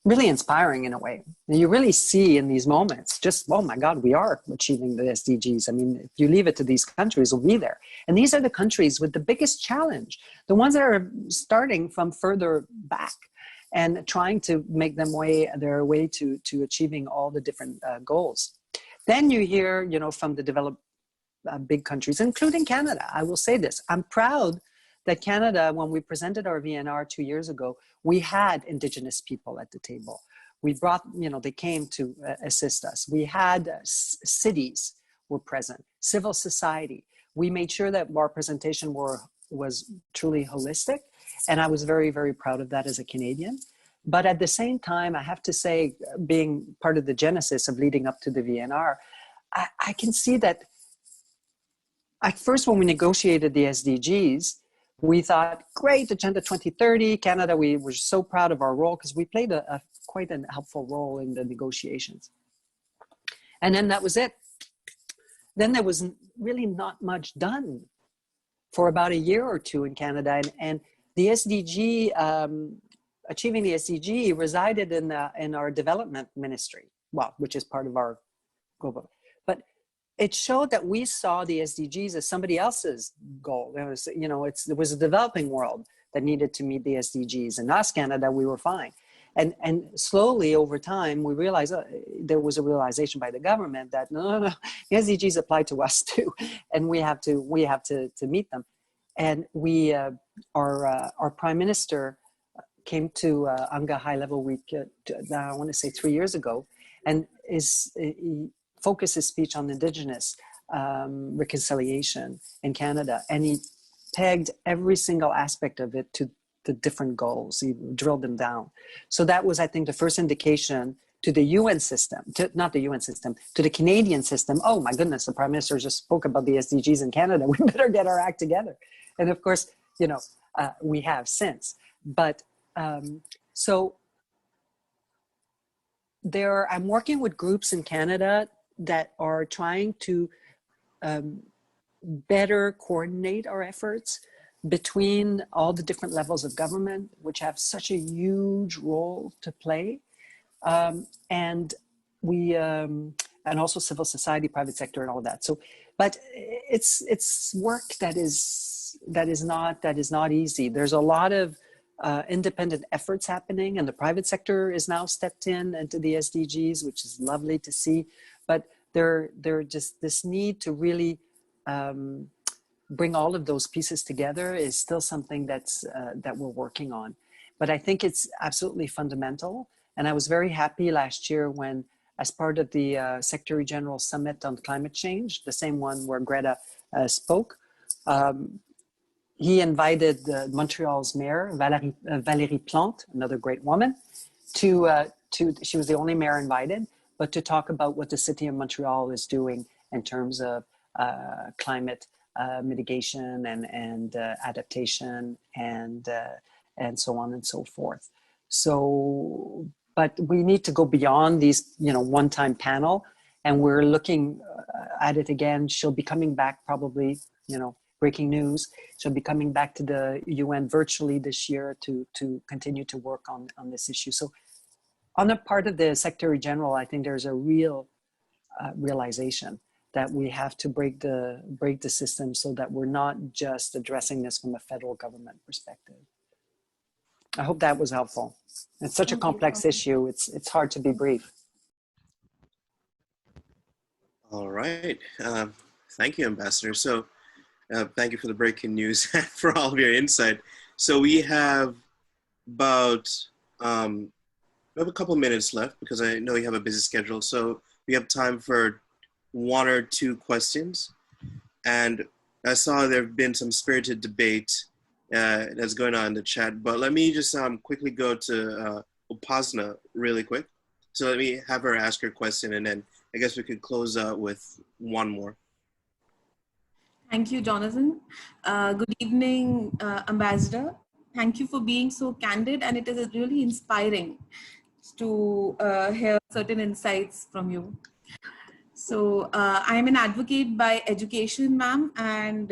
really inspiring in a way. And you really see in these moments just, oh my God, we are achieving the SDGs. I mean, if you leave it to these countries, we'll be there. And these are the countries with the biggest challenge, the ones that are starting from further back and trying to make their way to achieving all the different goals. Then you hear, from the developed big countries, including Canada. I will say this, I'm proud that Canada, when we presented our VNR 2 years ago, we had Indigenous people at the table. We brought, they came to assist us. We had cities were present, civil society. We made sure that our presentation was truly holistic. And I was very, very proud of that as a Canadian. But at the same time, I have to say, being part of the genesis of leading up to the VNR, I can see that at first when we negotiated the SDGs, we thought, great, Agenda 2030, Canada, we were so proud of our role because we played quite a helpful role in the negotiations. And then that was it. Then there was really not much done for about a year or two in Canada. And the SDG, achieving the SDG resided in our development ministry, which is part of our global. But it showed that we saw the SDGs as somebody else's goal. There was a developing world that needed to meet the SDGs. And us, Canada, we were fine. And slowly over time, we realized there was a realization by the government that no, the SDGs apply to us too, and we have to meet them. And our Prime Minister came to UNGA High Level Week, I want to say 3 years ago, and he focused his speech on Indigenous reconciliation in Canada, and he pegged every single aspect of it to the different goals. He drilled them down. So that was, I think, the first indication to the UN system, not the UN system, to the Canadian system. Oh my goodness, the Prime Minister just spoke about the SDGs in Canada. We better get our act together. And of course, we have since. But so I'm working with groups in Canada that are trying to better coordinate our efforts between all the different levels of government, which have such a huge role to play, and also civil society, private sector, and all that. So, but it's work that is not easy. There's a lot of independent efforts happening, and the private sector is now stepped into the SDGs, which is lovely to see. But there just this need to really bring all of those pieces together is still something that we're working on. But I think it's absolutely fundamental. And I was very happy last year when, as part of the Secretary General Summit on Climate Change, the same one where Greta spoke, he invited Montreal's mayor, Valérie Plante, another great woman, she was the only mayor invited, but to talk about what the city of Montreal is doing in terms of climate mitigation and adaptation and so on and so forth. So, but we need to go beyond these, one-time panel, and we're looking at it again. She'll be coming back probably, breaking news. She'll be coming back to the UN virtually this year to continue to work on this issue. So on the part of the Secretary General, I think there's a real realization that we have to break the system so that we're not just addressing this from a federal government perspective. I hope that was helpful. It's such a complex issue. It's hard to be brief. All right. Thank you, Ambassador. So thank you for the breaking news for all of your insight. So we have about we have a couple minutes left because I know you have a busy schedule. So we have time for 1 or 2 questions. And I saw there have been some spirited debate that's going on in the chat, but let me just quickly go to Upasna really quick. So let me have her ask her question, and then I guess we could close out with one more. Thank you, Jonathan. Good evening, Ambassador. Thank you for being so candid, and it is really inspiring to hear certain insights from you. So I am an advocate by education, ma'am, and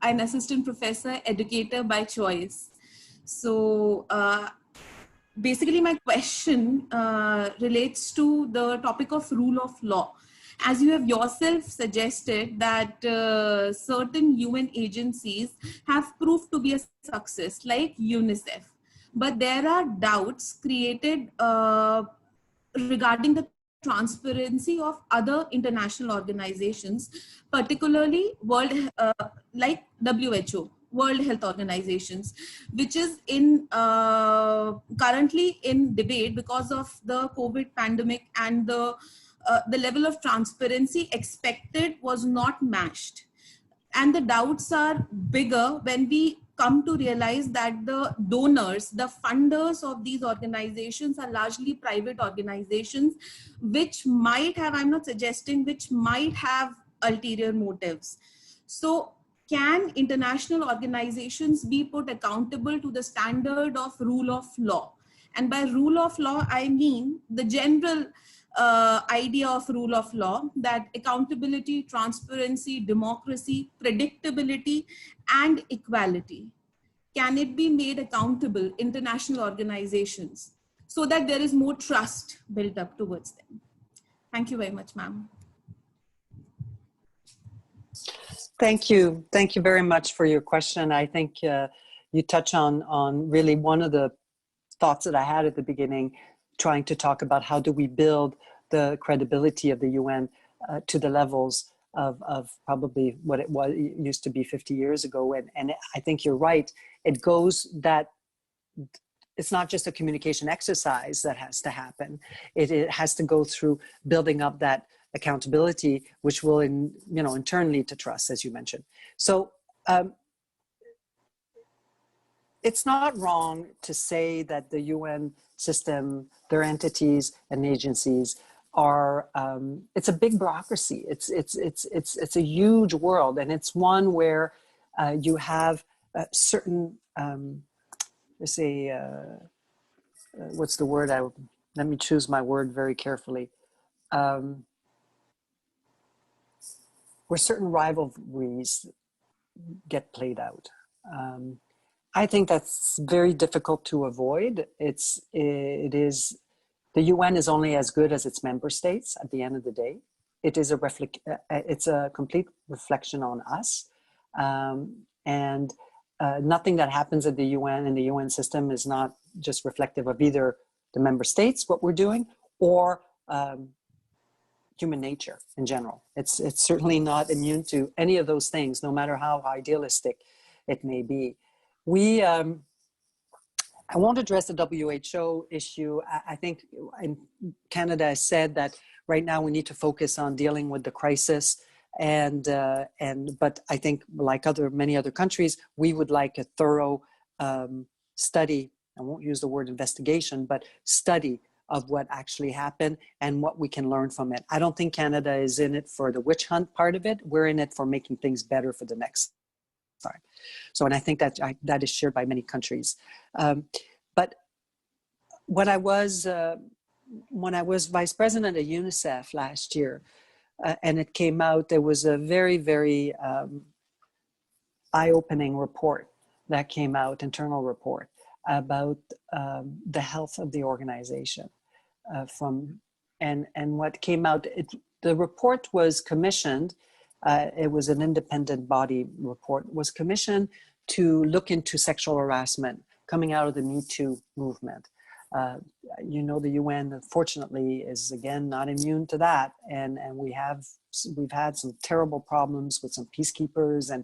an assistant professor, educator by choice. So basically my question relates to the topic of rule of law. As you have yourself suggested that certain UN agencies have proved to be a success, like UNICEF. But there are doubts created regarding the transparency of other international organizations, particularly like WHO, World Health Organizations, which is in currently in debate because of the COVID pandemic, and the level of transparency expected was not matched. And the doubts are bigger when we come to realize that the donors, the funders of these organizations are largely private organizations, which might have, I'm not suggesting, which might have ulterior motives. So can international organizations be put accountable to the standard of rule of law? And by rule of law, I mean the general idea of rule of law, that accountability, transparency, democracy, predictability, and equality. Can it be made accountable, international organizations, so that there is more trust built up towards them? Thank you very much, ma'am. Thank you. Thank you very much for your question. I think you touch on really one of the thoughts that I had at the beginning, trying to talk about how do we build the credibility of the UN to the levels of probably what it used to be 50 years ago. And I think you're right. It goes that it's not just a communication exercise that has to happen. It has to go through building up that accountability, which will in turn lead to trust, as you mentioned. So it's not wrong to say that the UN system, their entities and agencies are, it's a big bureaucracy. It's a huge world, and it's one where you have certain, let's say, what's the word? Let me choose my word very carefully. Where certain rivalries get played out. I think that's very difficult to avoid. The UN is only as good as its member states at the end of the day. It is it's a complete reflection on us. And nothing that happens at the UN and the UN system is not just reflective of either the member states, what we're doing, or human nature in general. It's certainly not immune to any of those things, no matter how idealistic it may be. We, I won't address the WHO issue. I think in Canada has said that right now we need to focus on dealing with the crisis, but I think like many other countries, we would like a thorough study. I won't use the word investigation, but study of what actually happened and what we can learn from it. I don't think Canada is in it for the witch hunt part of it. We're in it for making things better for the next time. So, and I think that is shared by many countries. But when I was vice president of UNICEF last year, and it came out, there was a very, very eye-opening report that came out, internal report, about the health of the organization. And what came out, the report was commissioned, it was an independent body report, was commissioned to look into sexual harassment coming out of the Me Too movement. You know, the UN, unfortunately, is again not immune to that, and we've had some terrible problems with some peacekeepers, and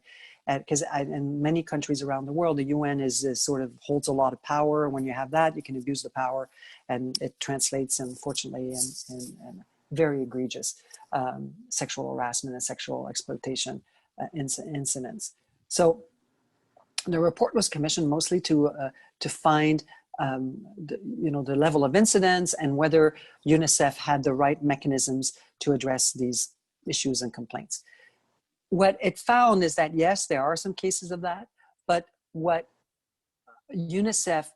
because in many countries around the world, the UN is sort of holds a lot of power. When you have that, you can abuse the power, and it translates, unfortunately, in very egregious sexual harassment and sexual exploitation incidents. So the report was commissioned mostly to find the level of incidence and whether UNICEF had the right mechanisms to address these issues and complaints. What it found is that, yes, there are some cases of that, but what UNICEF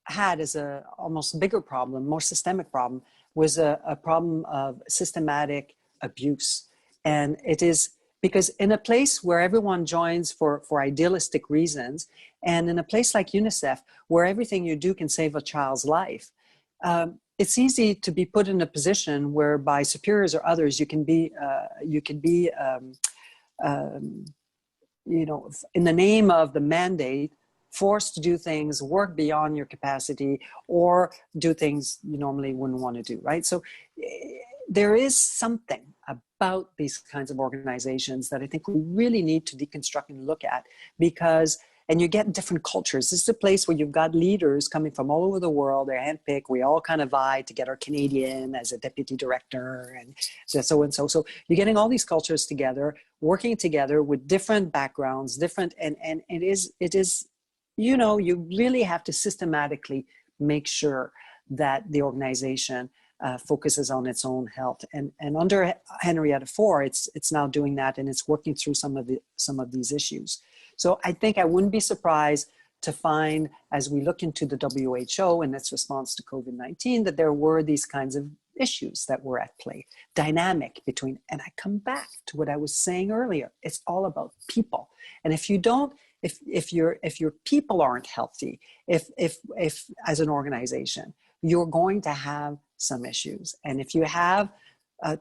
had as a almost bigger problem, more systemic problem, was a problem of systematic abuse. And it is because in a place where everyone joins for idealistic reasons, and in a place like UNICEF, where everything you do can save a child's life, it's easy to be put in a position where by superiors or others, you can be in the name of the mandate, forced to do things, work beyond your capacity, or do things you normally wouldn't want to do, right? So there is something about these kinds of organizations that I think we really need to deconstruct and look at, because, and you get different cultures. This is a place where you've got leaders coming from all over the world, they're handpicked, we all kind of vie to get our Canadian as a deputy director and so and so. So you're getting all these cultures together, working together with different backgrounds, and it is, you really have to systematically make sure that the organization focuses on its own health, and under Henrietta Fore, it's now doing that, and it's working through some of these issues. So I think I wouldn't be surprised to find, as we look into the WHO and its response to COVID-19, that there were these kinds of issues that were at play, dynamic between. And I come back to what I was saying earlier. It's all about people, and if you don't. If your people aren't healthy, if as an organization, you're going to have some issues. And if you have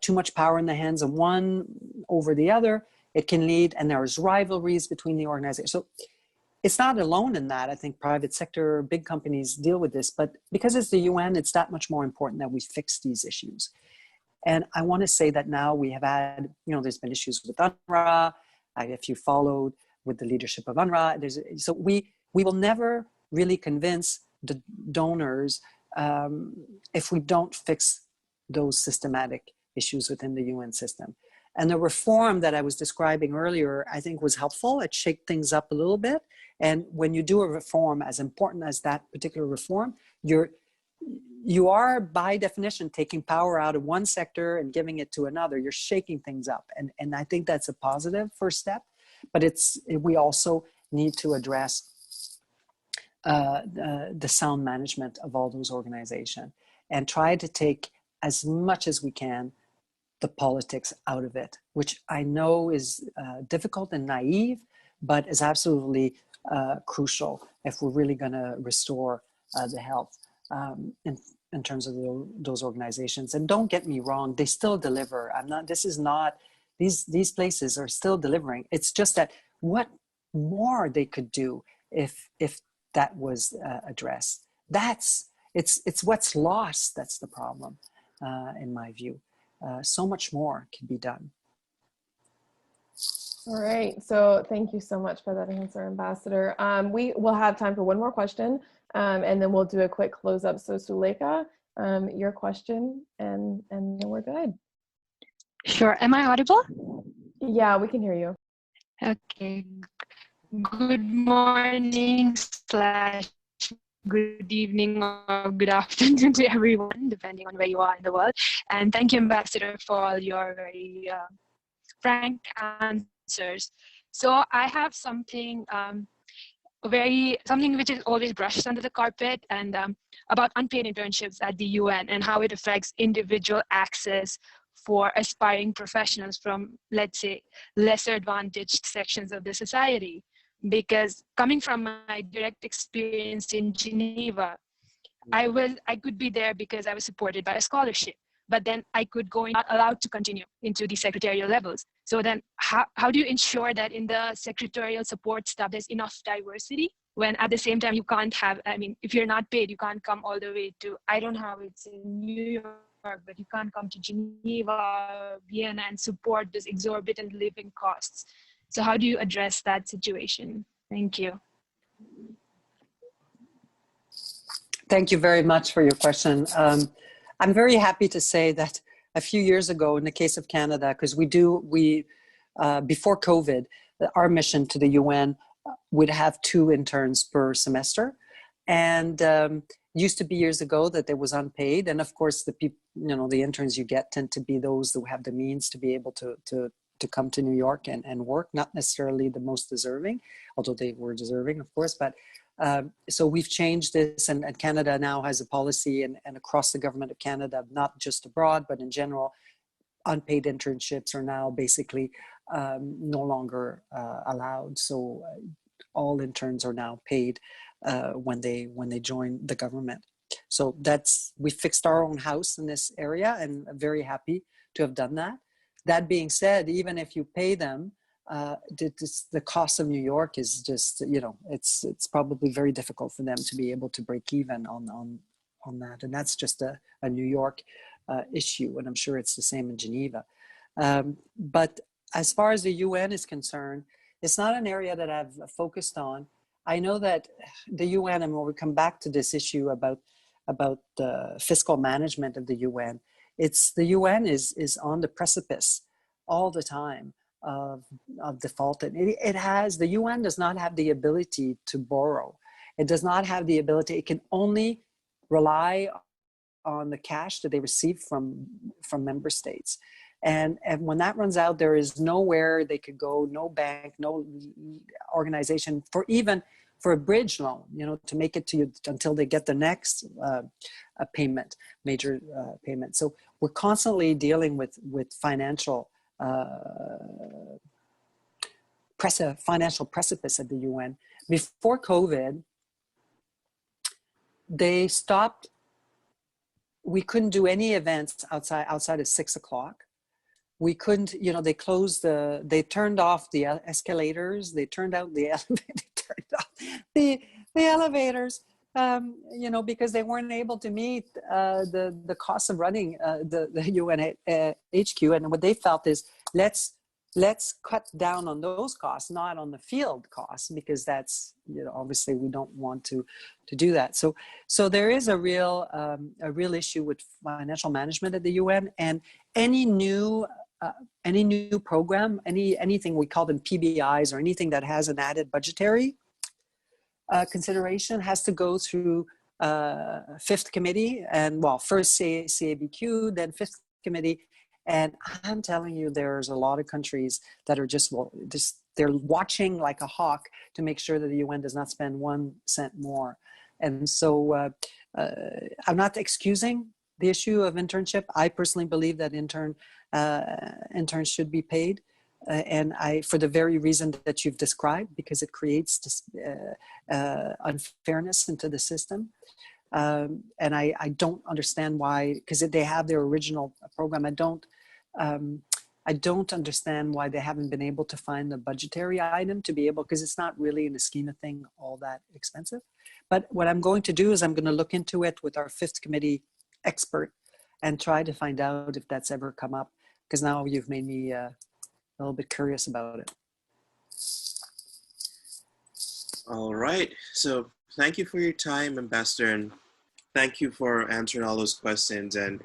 too much power in the hands of one over the other, it can lead, and there's rivalries between the organizations. So it's not alone in that. I think private sector, big companies deal with this, but because it's the UN, it's that much more important that we fix these issues. And I want to say that now we have had, there's been issues with UNRWA. If you followed with the leadership of UNRWA. So we will never really convince the donors if we don't fix those systematic issues within the UN system. And the reform that I was describing earlier, I think was helpful. It shaked things up a little bit. And when you do a reform as important as that particular reform, you are by definition taking power out of one sector and giving it to another. You're shaking things up. And I think that's a positive first step. But we also need to address the sound management of all those organizations and try to take as much as we can the politics out of it, which I know is difficult and naive, but is absolutely crucial if we're really going to restore the health in terms of those organizations. And don't get me wrong, they still deliver. These places are still delivering. It's just that what more they could do if that was addressed. It's what's lost that's the problem, in my view. So much more can be done. All right, so thank you so much for that answer, Ambassador. We will have time for one more question. and then we'll do a quick close up. So Suleika, your question, and then we're good. Sure. Am I audible? Yeah, we can hear you. Okay. Good morning / good evening or good afternoon to everyone, depending on where you are in the world. And thank you, Ambassador, for all your very frank answers. So I have something something which is always brushed under the carpet, and about unpaid internships at the UN and how it affects individual access for aspiring professionals from, let's say, lesser advantaged sections of the society. Because coming from my direct experience in Geneva, I could be there because I was supported by a scholarship, but then I could go in, not allowed to continue into the secretarial levels. So then how do you ensure that in the secretarial support staff, there's enough diversity when at the same time you can't have, I mean, if you're not paid, you can't come all the way to, I don't know how it's in New York, but you can't come to Geneva, Vienna and support those exorbitant living costs. So how do you address that situation? Thank you. Thank you very much for your question. I'm very happy to say that a few years ago, in the case of Canada, because before COVID, our mission to the UN would have 2 interns per semester. And used to be years ago that there was unpaid. And of course, the people, the interns you get tend to be those who have the means to be able to come to New York and work, not necessarily the most deserving, although they were deserving, of course. But so we've changed this, and Canada now has a policy, and across the government of Canada, not just abroad, but in general, unpaid internships are now basically no longer allowed. So all interns are now paid when they join the government. So we fixed our own house in this area, and I'm very happy to have done that. That being said, even if you pay them, the cost of New York is just, it's probably very difficult for them to be able to break even on that. And that's just a New York issue. And I'm sure it's the same in Geneva. But as far as the UN is concerned, it's not an area that I've focused on. I know that the UN, and we'll come back to this issue about the fiscal management of the UN, the UN is on the precipice all the time of default. The UN does not have the ability to borrow. It does not have the ability. It can only rely on the cash that they receive from member states. And when that runs out, there is nowhere they could go, no bank, no organization for a bridge loan, to make it to you until they get the next major payment. So we're constantly dealing with financial precipice at the UN. Before COVID, they stopped. We couldn't do any events outside of 6 o'clock. We couldn't, they turned off the escalators. They turned out the elevators, because they weren't able to meet the cost of running the UN HQ. And what they felt is, let's cut down on those costs, not on the field costs, because that's, obviously we don't want to do that. So there is a real issue with financial management at the UN, and any new program, anything we call them PBIs, or anything that has an added budgetary consideration, has to go through Fifth Committee, and first CABQ, then Fifth Committee. And I'm telling you, there's a lot of countries that are they're watching like a hawk to make sure that the UN does not spend 1 cent more. And so I'm not excusing the issue of internship. I personally believe that interns should be paid. And for the very reason that you've described, because it creates this unfairness into the system. And I don't understand why, because they have their original program. I don't understand why they haven't been able to find the budgetary item to be able, because it's not really in the scheme of thing all that expensive. But what I'm going to do is I'm going to look into it with our Fifth Committee expert and try to find out if that's ever come up, because now you've made me a little bit curious about it. All right. So thank you for your time, Ambassador, and thank you for answering all those questions. And,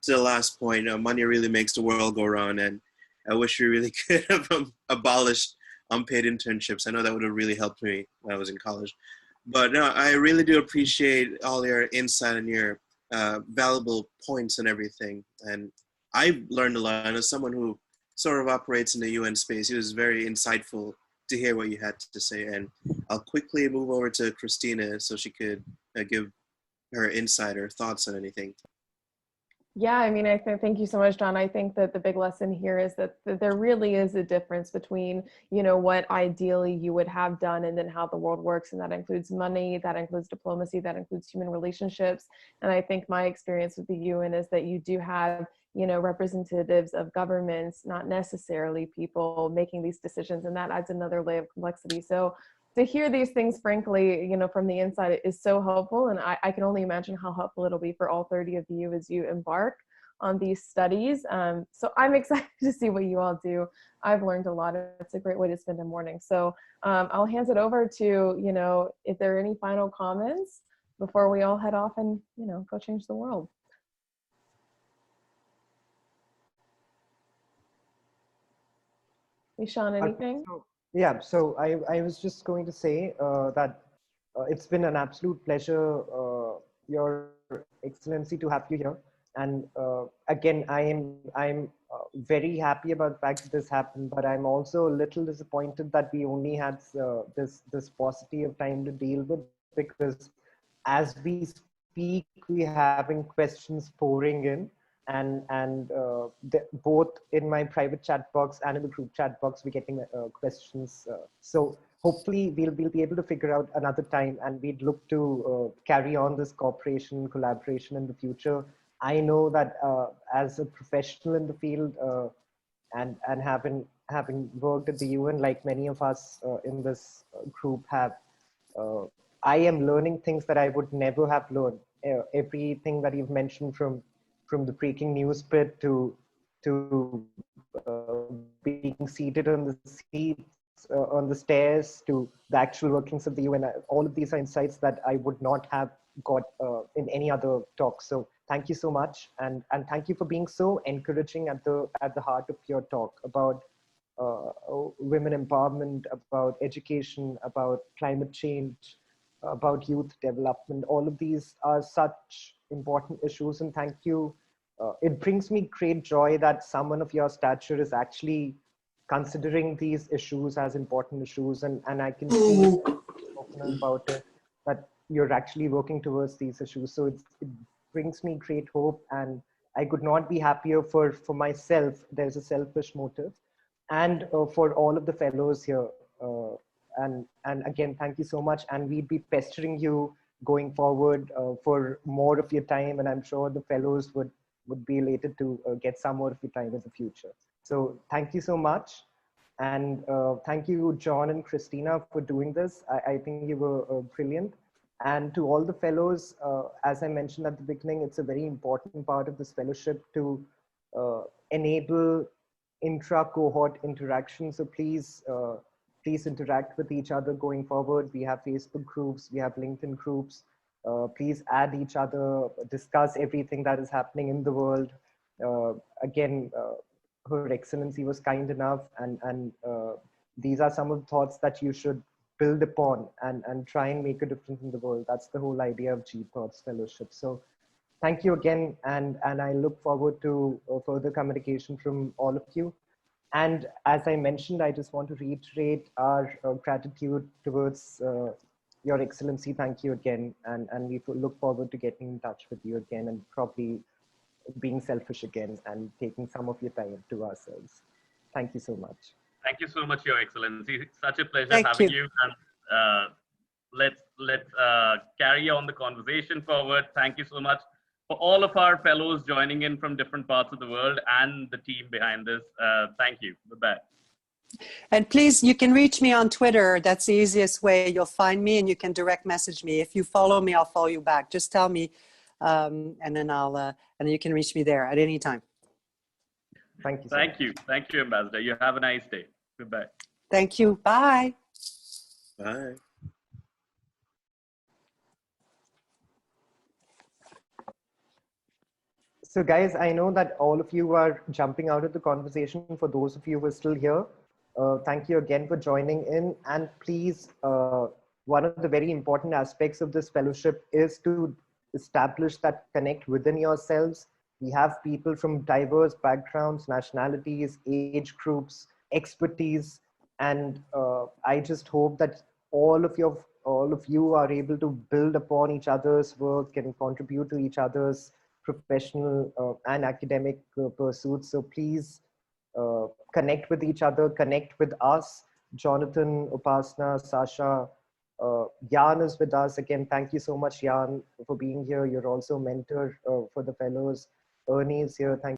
to the last point, money really makes the world go round, and I wish we really could have abolished unpaid internships. I know that would have really helped me when I was in college. But no, I really do appreciate all your insight and your valuable points and everything. And I learned a lot. And as someone who sort of operates in the UN space, it was very insightful to hear what you had to say. And I'll quickly move over to Christina so she could give her insight or thoughts on anything. Yeah, I mean, thank you so much, John. I think that the big lesson here is that there really is a difference between, what ideally you would have done and then how the world works. And that includes money, that includes diplomacy, that includes human relationships. And I think my experience with the UN is that you do have, representatives of governments, not necessarily people making these decisions. And that adds another layer of complexity. So to hear these things, frankly, from the inside is so helpful. And I can only imagine how helpful it'll be for all 30 of you as you embark on these studies. So I'm excited to see what you all do. I've learned a lot. It's a great way to spend a morning. So I'll hand it over to, if there are any final comments before we all head off and, go change the world. Ishan, anything? Yeah, so I was just going to say that it's been an absolute pleasure, Your Excellency, to have you here. And again, I'm very happy about the fact that this happened, but I'm also a little disappointed that we only had this paucity of time to deal with, because as we speak, we're having questions pouring in. And both in my private chat box and in the group chat box, we're getting questions. So hopefully we'll be able to figure out another time, and we'd look to carry on this cooperation, collaboration in the future. I know that as a professional in the field and having worked at the UN, like many of us in this group have, I am learning things that I would never have learned. Everything that you've mentioned, from the breaking news bit to being seated on the seats, on the stairs, to the actual workings of the UN. All of these are insights that I would not have got in any other talk. So thank you so much, and thank you for being so encouraging at the heart of your talk about women empowerment, about education, about climate change, about youth development. All of these are such important issues, and thank you. It brings me great joy that someone of your stature is actually considering these issues as important issues, and I can see spoken about it, that you're actually working towards these issues. So it brings me great hope, and I could not be happier for myself. There's a selfish motive, and for all of the fellows here. And again, thank you so much. And we'd be pestering you going forward for more of your time. And I'm sure the fellows would be elated to get some more of your time in the future. So thank you so much. And thank you, John and Christina, for doing this. I think you were brilliant. And to all the fellows, as I mentioned at the beginning, it's a very important part of this fellowship to enable intra-cohort interaction. So please interact with each other going forward. We have Facebook groups, we have LinkedIn groups. Please add each other, discuss everything that is happening in the world. Again, Her Excellency was kind enough, and these are some of the thoughts that you should build upon and try and make a difference in the world. That's the whole idea of G-Thoughts Fellowship. So thank you again, and I look forward to further communication from all of you. And as I mentioned, I just want to reiterate our gratitude towards Your Excellency. Thank you again, and we look forward to getting in touch with you again, and probably being selfish again and taking some of your time to ourselves. Thank you so much. Thank you so much, Your Excellency. It's such a pleasure having you. And let's carry on the conversation forward. Thank you so much for all of our fellows joining in from different parts of the world and the team behind this. Thank you. Bye-bye. And please, you can reach me on Twitter. That's the easiest way. You'll find me, and you can direct message me. If you follow me, I'll follow you back. Just tell me, and then and you can reach me there at any time. Thank you. Thank you. Thank you, Ambassador. You have a nice day. Goodbye. Thank you. Bye. Bye. So guys, I know that all of you are jumping out of the conversation. For those of you who are still here, thank you again for joining in. And please, one of the very important aspects of this fellowship is to establish that connect within yourselves. We have people from diverse backgrounds, nationalities, age groups, expertise, and I just hope that all of you are able to build upon each other's work and contribute to each other's professional and academic pursuits. So please connect with each other, connect with us. Jonathan, Upasna, Sasha, Jan is with us. Again, thank you so much, Jan, for being here. You're also a mentor for the fellows. Ernie is here. Thank